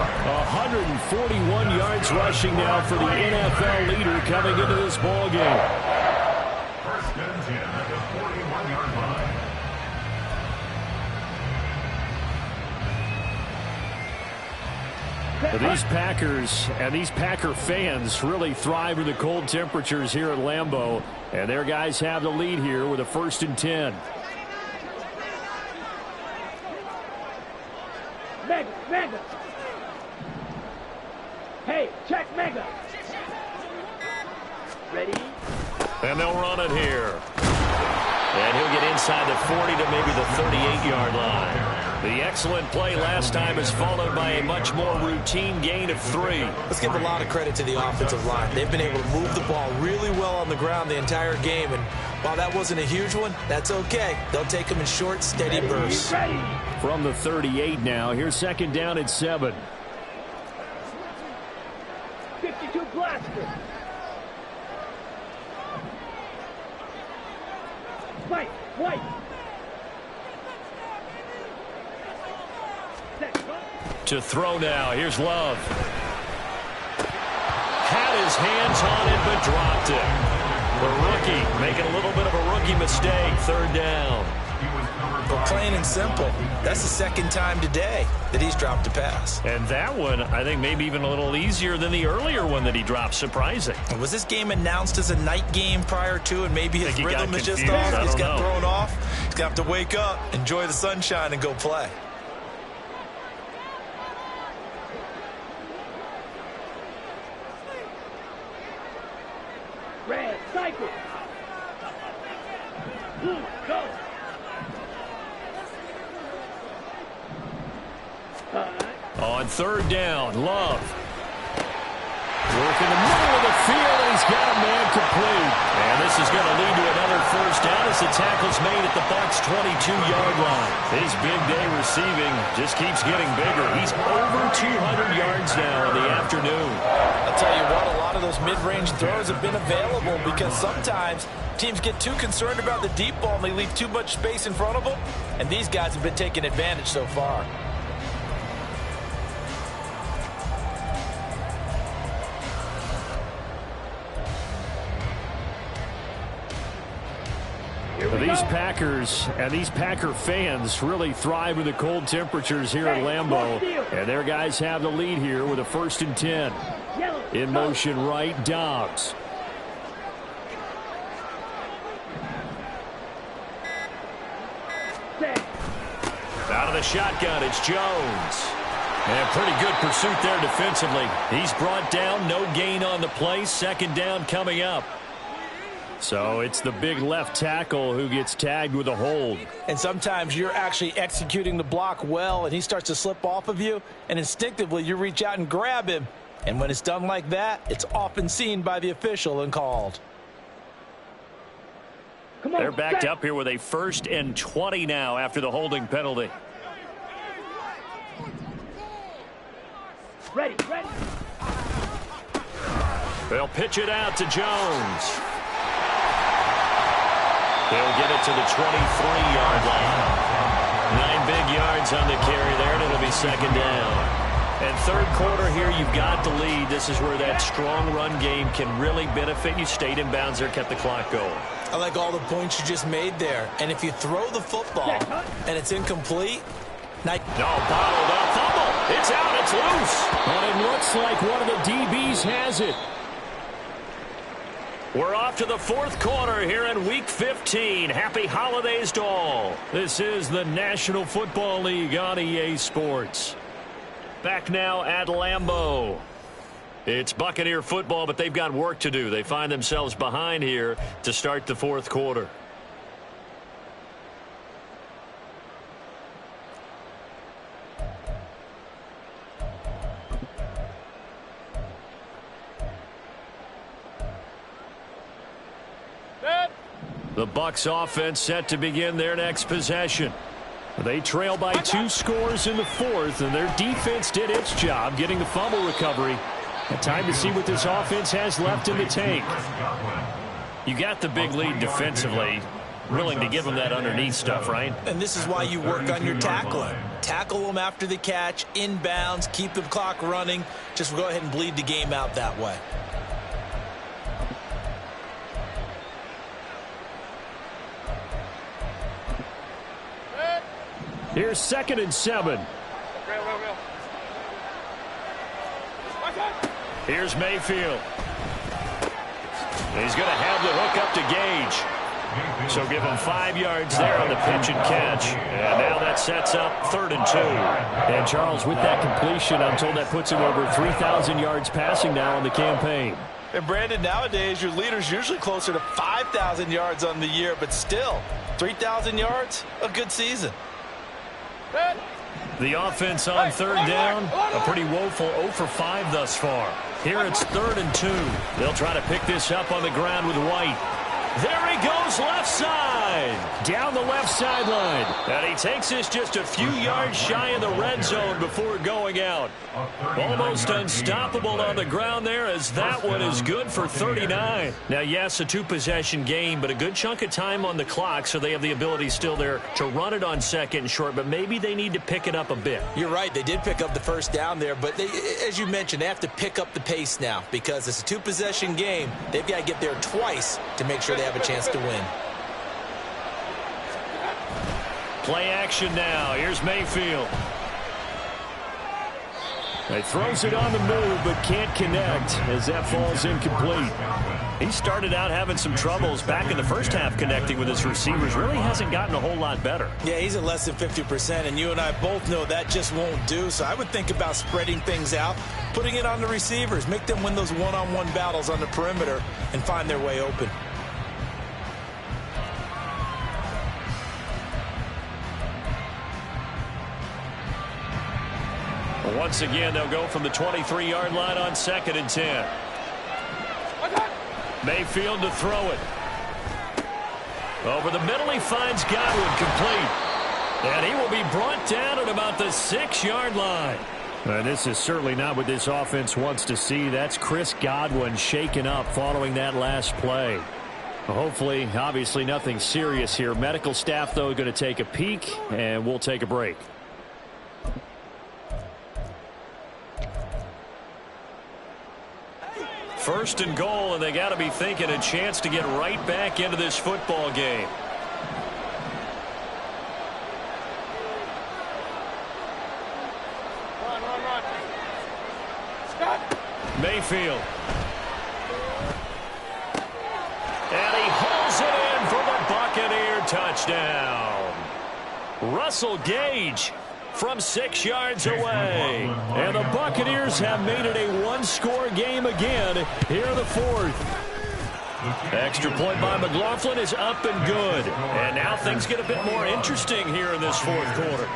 141 yards rushing now for the NFL leader coming into this ball game. 1st and 10 at the 41-yard line. These Packers and these Packer fans really thrive in the cold temperatures here at Lambeau. And their guys have the lead here with a 1st and 10. Mega. Hey, check Mega. Ready? And they'll run it here. And he'll get inside the 40 to maybe the 38-yard line. The excellent play last time is followed by a much more routine gain of 3. Let's give a lot of credit to the offensive line. They've been able to move the ball really well on the ground the entire game. And while that wasn't a huge one, that's okay. They'll take them in short, steady bursts. From the 38 now, here's 2nd down at 7. 52 blaster. Fight. White. To throw now. Here's Love. Had his hands on it, but dropped it. The rookie making a little bit of a rookie mistake. Third down. But plain and simple, that's the second time today that he's dropped a pass. And that one, I think, maybe even a little easier than the earlier one that he dropped. Surprising. Was this game announced as a night game prior to, and maybe his rhythm is just off? He's got thrown off. He's going to have to wake up, enjoy the sunshine, and go play. Red, cycle. Blue, go. On third down, Love. Work in the middle of the field, and he's got a man complete. And this is going to lead to another first down as the tackle's made at the Bucs' 22-yard line. His big day receiving just keeps getting bigger. He's over 200 yards now in the afternoon. I'll tell you what, a lot of those mid-range throws have been available because sometimes teams get too concerned about the deep ball and they leave too much space in front of them. And these guys have been taking advantage so far. These Packers and these Packer fans really thrive in the cold temperatures here at Lambeau. And their guys have the lead here with a 1st and 10. In motion right, Dobbs. Out of the shotgun, it's Jones. And pretty good pursuit there defensively. He's brought down, no gain on the play. Second down coming up. So it's the big left tackle who gets tagged with a hold. And sometimes you're actually executing the block well, and he starts to slip off of you, and instinctively you reach out and grab him. And when it's done like that, it's often seen by the official and called. They're backed up here with a 1st and 20 now after the holding penalty. Ready, ready. They'll pitch it out to Jones. They'll get it to the 23-yard line. 9 big yards on the carry there, and it'll be second down. And third quarter here, you've got the lead. This is where that strong run game can really benefit you. Stayed in bounds there, kept the clock going. I like all the points you just made there. And if you throw the football and it's incomplete, no, bottled up, fumble. It's out, it's loose. And it looks like one of the DBs has it. We're off to the fourth quarter here in Week 15. Happy holidays to all. This is the National Football League on EA Sports. Back now at Lambeau. It's Buccaneer football, but they've got work to do. They find themselves behind here to start the fourth quarter. The Bucs offense set to begin their next possession. They trail by 2 scores in the fourth, and their defense did its job getting the fumble recovery. And time to see what this offense has left in the tank. You got the big lead defensively. Willing to give them that underneath stuff, right? And this is why you work on your tackling. Tackle them after the catch, inbounds, keep the clock running. Just go ahead and bleed the game out that way. Here's 2nd and 7. Here's Mayfield. He's going to have the hook up to Gage. So give him 5 yards there on the pitch and catch. And now that sets up 3rd and 2. And Charles, with that completion, I'm told that puts him over 3,000 yards passing now on the campaign. And Brandon, nowadays your leader's usually closer to 5,000 yards on the year, but still, 3,000 yards, a good season. The offense on 3rd down, a pretty woeful 0 for 5 thus far. Here it's 3rd and 2. They'll try to pick this up on the ground with White. There he goes left side. line, down the left sideline. And he takes this just a few yards shy of the red zone before going out. Almost unstoppable on the ground there, as that one is good for 39. Now, yes, a two-possession game, but a good chunk of time on the clock, so they have the ability still there to run it on second and short, but maybe they need to pick it up a bit. You're right. They did pick up the first down there, but they, as you mentioned, they have to pick up the pace now because it's a two-possession game. They've got to get there twice to make sure they have a chance to win. Play action now. Here's Mayfield. He throws it on the move, but can't connect as that falls incomplete. He started out having some troubles back in the first half connecting with his receivers. Really hasn't gotten a whole lot better. Yeah, he's at less than 50%, and you and I both know that just won't do. So I would think about spreading things out, putting it on the receivers, make them win those one-on-one battles on the perimeter and find their way open. Once again, they'll go from the 23-yard line on 2nd and 10. Mayfield to throw it. Over the middle, he finds Godwin complete. And he will be brought down at about the 6-yard line. And this is certainly not what this offense wants to see. That's Chris Godwin shaken up following that last play. Hopefully, obviously, nothing serious here. Medical staff, though, going to take a peek, and we'll take a break. First and goal, and they got to be thinking a chance to get right back into this football game. Run. Scott. Mayfield. And he hauls it in for the Buccaneer touchdown. Russell Gage from 6 yards away. And the Buccaneers have made it a one-score game again here in the fourth. Extra point by McLaughlin is up and good. And now things get a bit more interesting here in this fourth quarter.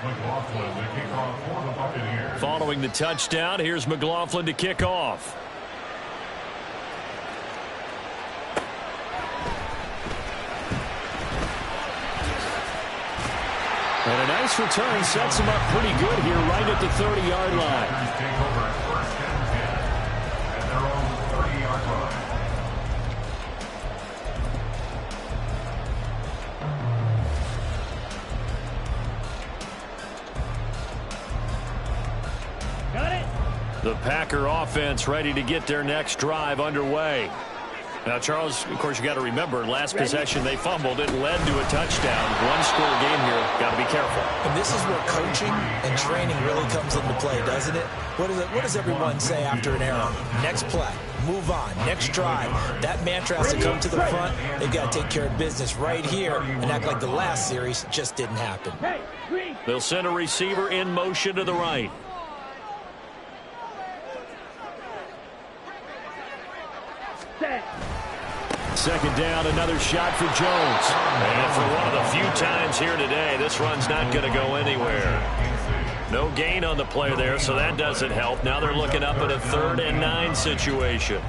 McLaughlin to kick off for the Buccaneers. Following the touchdown, here's McLaughlin to kick off. And a nice return sets him up pretty good here right at the 30-yard line. Take over at 1st and 10 at their own 30-yard line. Got it. The Packer offense ready to get their next drive underway. Now, Charles, of course, you got to remember, last possession they fumbled. It led to a touchdown. One-score game here. Got to be careful. And this is where coaching and training really comes into play, doesn't it? What does everyone say after an error? Next play, move on, next drive. That mantra has to come to the front. They've got to take care of business right here and act like the last series just didn't happen. They'll send a receiver in motion to the right. Second down, another shot for Jones. And for one of the few times here today, this run's not going to go anywhere. No gain on the play there, so that doesn't help. Now they're looking up at a 3rd and 9 situation.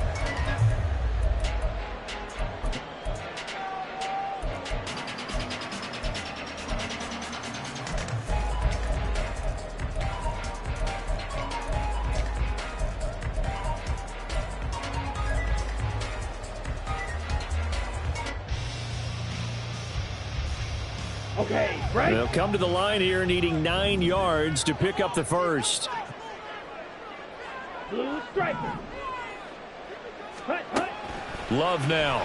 Okay, right. They'll come to the line here needing 9 yards to pick up the first. Blue striker. Hut. Love now.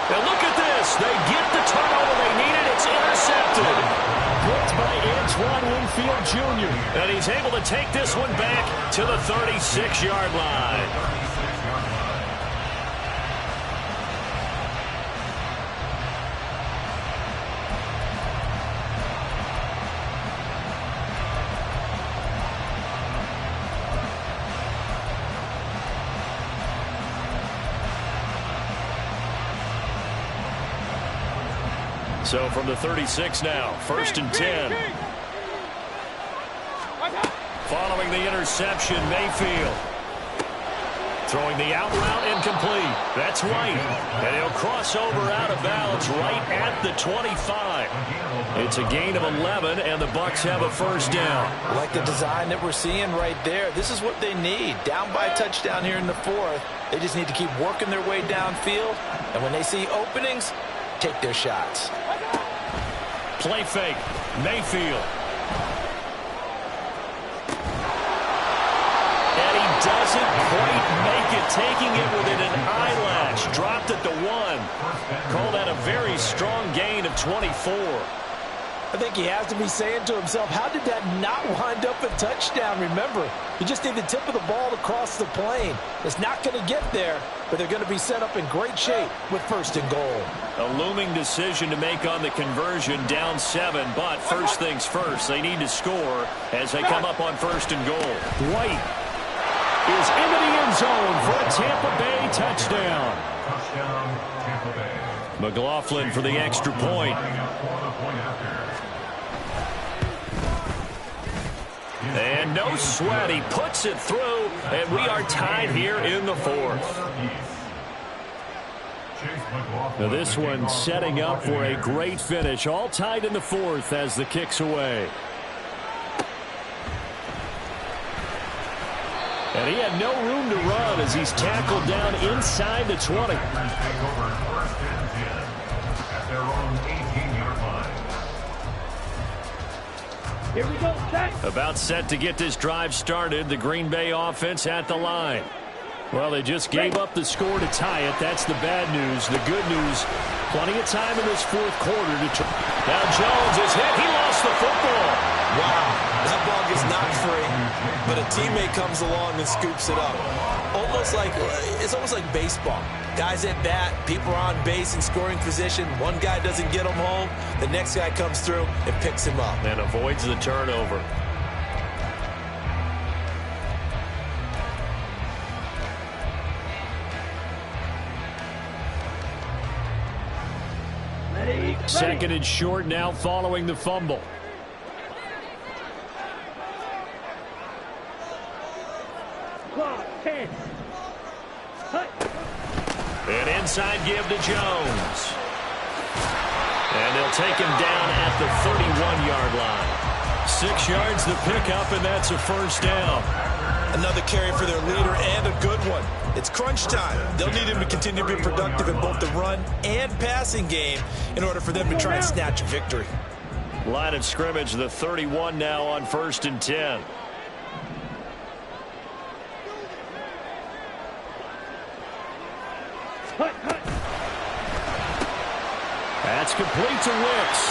And look at this. They get the turnover they needed. It's intercepted. Picked by Antoine Winfield Jr. And he's able to take this one back to the 36-yard line. So from the 36 now, 1st and 10. Following the interception, Mayfield. Throwing the out route incomplete. That's White. And he'll cross over out of bounds right at the 25. It's a gain of 11, and the Bucs have a first down. Like the design that we're seeing right there. This is what they need. Down by a touchdown here in the 4th. They just need to keep working their way downfield. And when they see openings, take their shots. Play fake. Mayfield. And he doesn't quite make it, taking it within an eyelash. Dropped at the 1. Call that a very strong gain of 24. I think he has to be saying to himself, how did that not wind up a touchdown? Remember, you just need the tip of the ball to cross the plane. It's not going to get there, but they're going to be set up in great shape with 1st and goal. A looming decision to make on the conversion, down 7, but first things first, they need to score as they come up on 1st and goal. White is into the end zone for a Tampa Bay touchdown. Touchdown, Tampa Bay. McLaughlin for the extra point. And no sweat, he puts it through, and we are tied here in the 4th. Now this one setting up for a great finish, all tied in the 4th as the kick's away. And he had no room to run as he's tackled down inside the 20. Here we go, set. About set to get this drive started, the Green Bay offense at the line. Well, they just gave up the score to tie it. That's the bad news. The good news, plenty of time in this 4th quarter to try. Now Jones is hit. He lost the football. Wow, that ball gets knocked free, but a teammate comes along and scoops it up. It's almost like baseball. Guys at bat, people are on base in scoring position. One guy doesn't get him home. The next guy comes through and picks him up. And avoids the turnover. Second and short now following the fumble. Clock, 10. An inside give to Jones. And they'll take him down at the 31-yard line. 6 yards the pickup, and that's a first down. Another carry for their leader, and a good one. It's crunch time. They'll need him to continue to be productive in both the run and passing game in order for them to try and snatch a victory. Line of scrimmage, the 31 now on 1st and 10. That's complete to Wicks.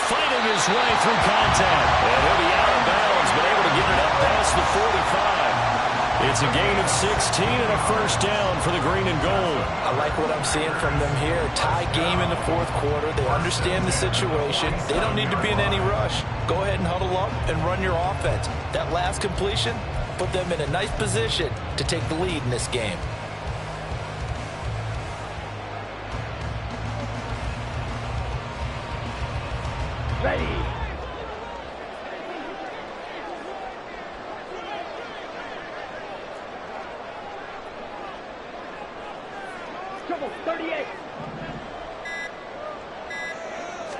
Fighting his way through contact. And he'll be out of bounds, but able to get it up past the 45. It's a gain of 16 and a first down for the green and gold. I like what I'm seeing from them here. Tie game in the 4th quarter. They understand the situation. They don't need to be in any rush. Go ahead and huddle up and run your offense. That last completion put them in a nice position to take the lead in this game. Ready. Trouble, 38.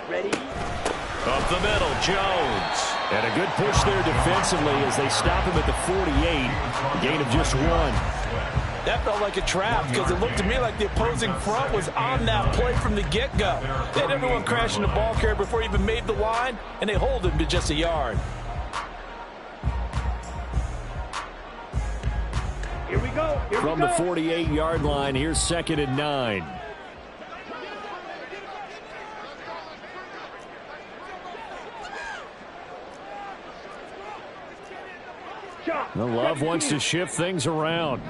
Ready. Up the middle, Jones. And a good push there defensively as they stop him at the 48. Gain of just 1. That felt like a trap because it looked to me like the opposing front was on that play from the get-go. They had everyone crashing the ball carrier before he even made the line, and they hold him to just a yard. Here we go. From the 48-yard line, here's 2nd and 9. The Love wants to shift things around.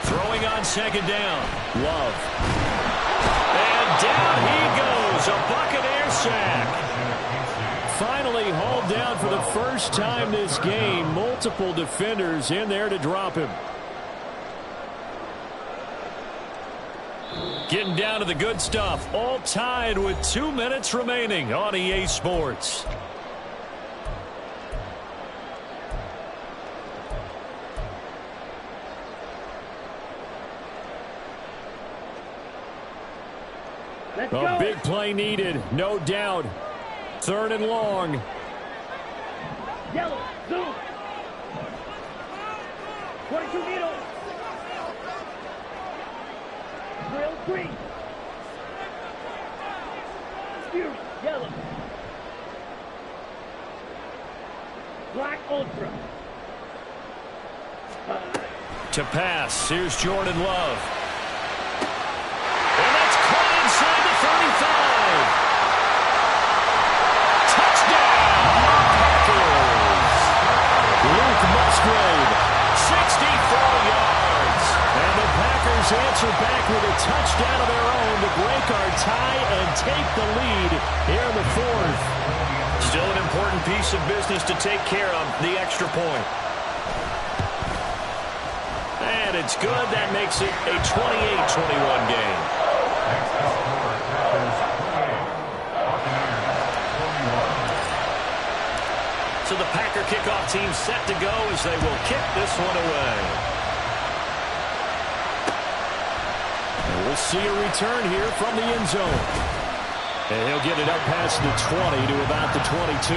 Throwing on 2nd down. Love. And down he goes. A Buccaneer sack. Finally hauled down for the first time this game. Multiple defenders in there to drop him. Getting down to the good stuff. All tied with 2 minutes remaining on EA Sports. Go. A big play needed, no doubt. 3rd and long. Yellow, zoom. 22 needles. Drill 3. Fury, yellow. Black ultra. To pass, here's Jordan Love. And that's caught inside the 35. Touchdown, Packers. Luke Musgrave, 64 yards. And the Packers answer back with a touchdown of their own to break our tie and take the lead here in the 4th. Still an important piece of business to take care of, the extra point. And it's good. That makes it a 28-21 game. So the Packer kickoff team set to go as they will kick this one away. And we'll see a return here from the end zone. And he'll get it up past the 20 to about the 22.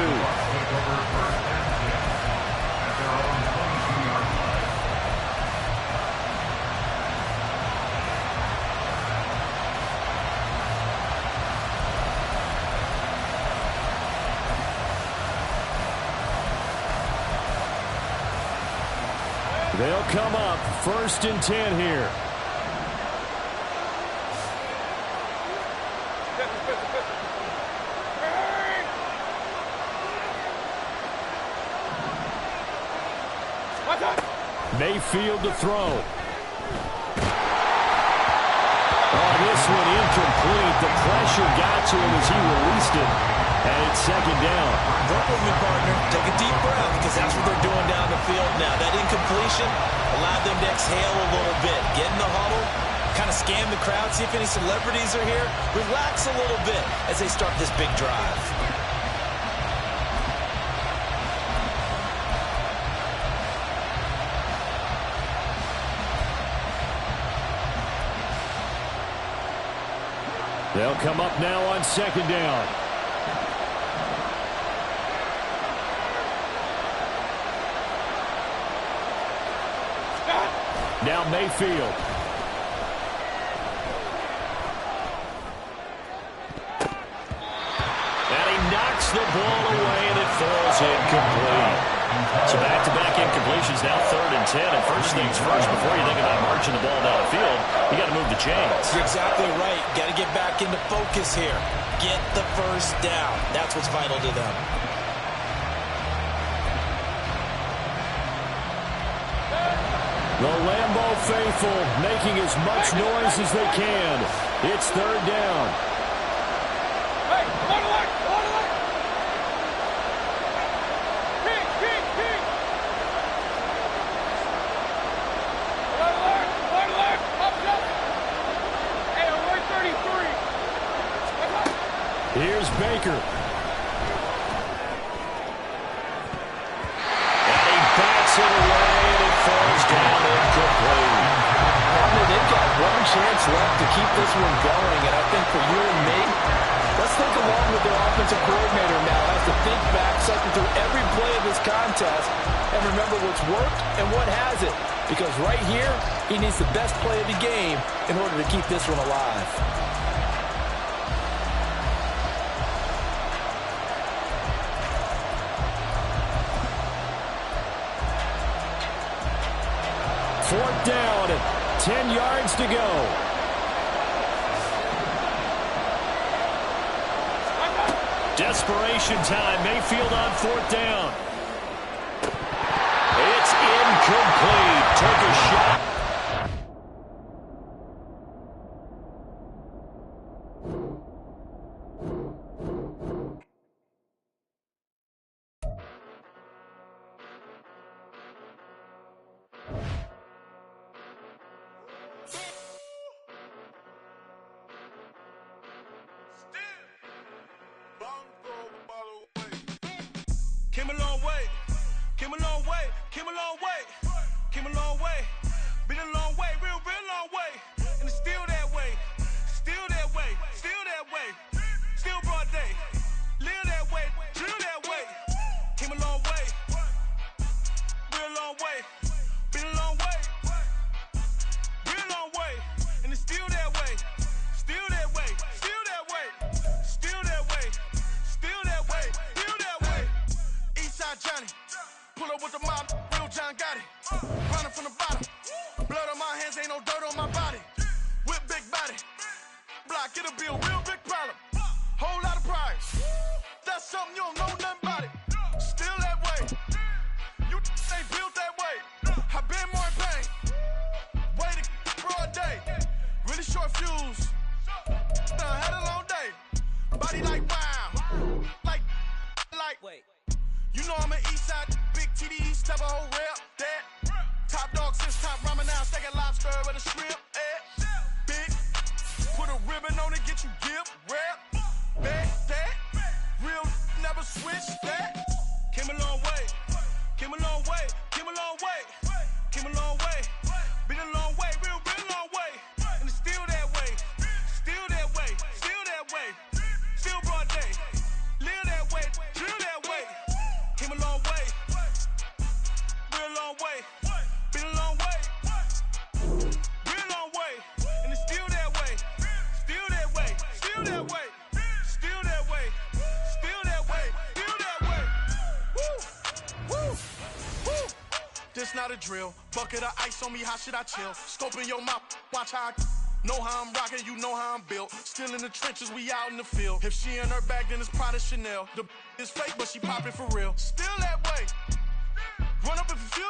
They'll come up 1st and 10 here. Mayfield to throw. Oh, this one incomplete. The pressure got to him as he released it. And it's 2nd down. Work with me, partner. Take a deep breath because that's what they're doing down the field now. That incompletion allowed them to exhale a little bit. Get in the huddle, kind of scan the crowd, see if any celebrities are here. Relax a little bit as they start this big drive. They'll come up now on 2nd down. Now Mayfield. And he knocks the ball away, and it falls incomplete. So back-to-back incompletions, now 3rd and 10. And first things first, before you think about marching the ball down the field, you got to move the chains. You're exactly right. Got to get back into focus here. Get the first down. That's what's vital to them. The Lambeau faithful making as much noise as they can. It's 3rd down. Hey, on the left, on the left. King, king, king. On the left, up, up. Hey, I'm 133. Here's Baker. And he bats it away. Falls down incomplete. They've got one chance left to keep this one going, and I think for you and me, let's think along with their offensive coordinator now as to think back, cycle through every play of this contest, and remember what's worked and what hasn't. Because right here, he needs the best play of the game in order to keep this one alive. Fourth down, 10 yards to go. Desperation time, Mayfield on 4th down. It's incomplete. Took a shot. Came a long way, came a long way, came a long way. Been a long way, real long way. And it's still that way, still that way, still that way. Still broad day, live that way, drill that way. Came a long way, real long way. Been a long way, real long way. And it's still that way, still that way, still that way, still that way, still that way, still that way. Eastside Johnny, pull up with the mob, real John got it. Running from the bottom, blood on my hands, ain't no dirt on my body. Whip big body, block, it'll be a real big problem. Whole lot of pride, that's something you don't know nothing about it. Still that way, you ain't built that way. I been more in pain, way to broad day. Really short fuse, had a long day. Body like wow, like. Wait. You know I'm an Eastside, big TDs, type of whole rep, that. Top dog since top ramen now, second lobster with a shrimp, big. Put a ribbon on it, get you gift, rep, that. Real never switch that. Came a long way, came a long way, came a long way, came a long way. Been a long way, real long way. And it's still that way, still that way, still that way. Still broad day, live that way, drill that way. Came a long way, real long way. Been a long way, real long way. And it's still that way, still that way, still that way, still that way, still that way, still that way. Woo, woo, woo. This not a drill. Bucket of ice on me, how should I chill? Scoping your mouth, watch how I know how I'm rocking, you know how I'm built. Still in the trenches, we out in the field. If she in her bag, then it's Prada Chanel. The is fake, but she popping for real. Still that way. Run up if you feel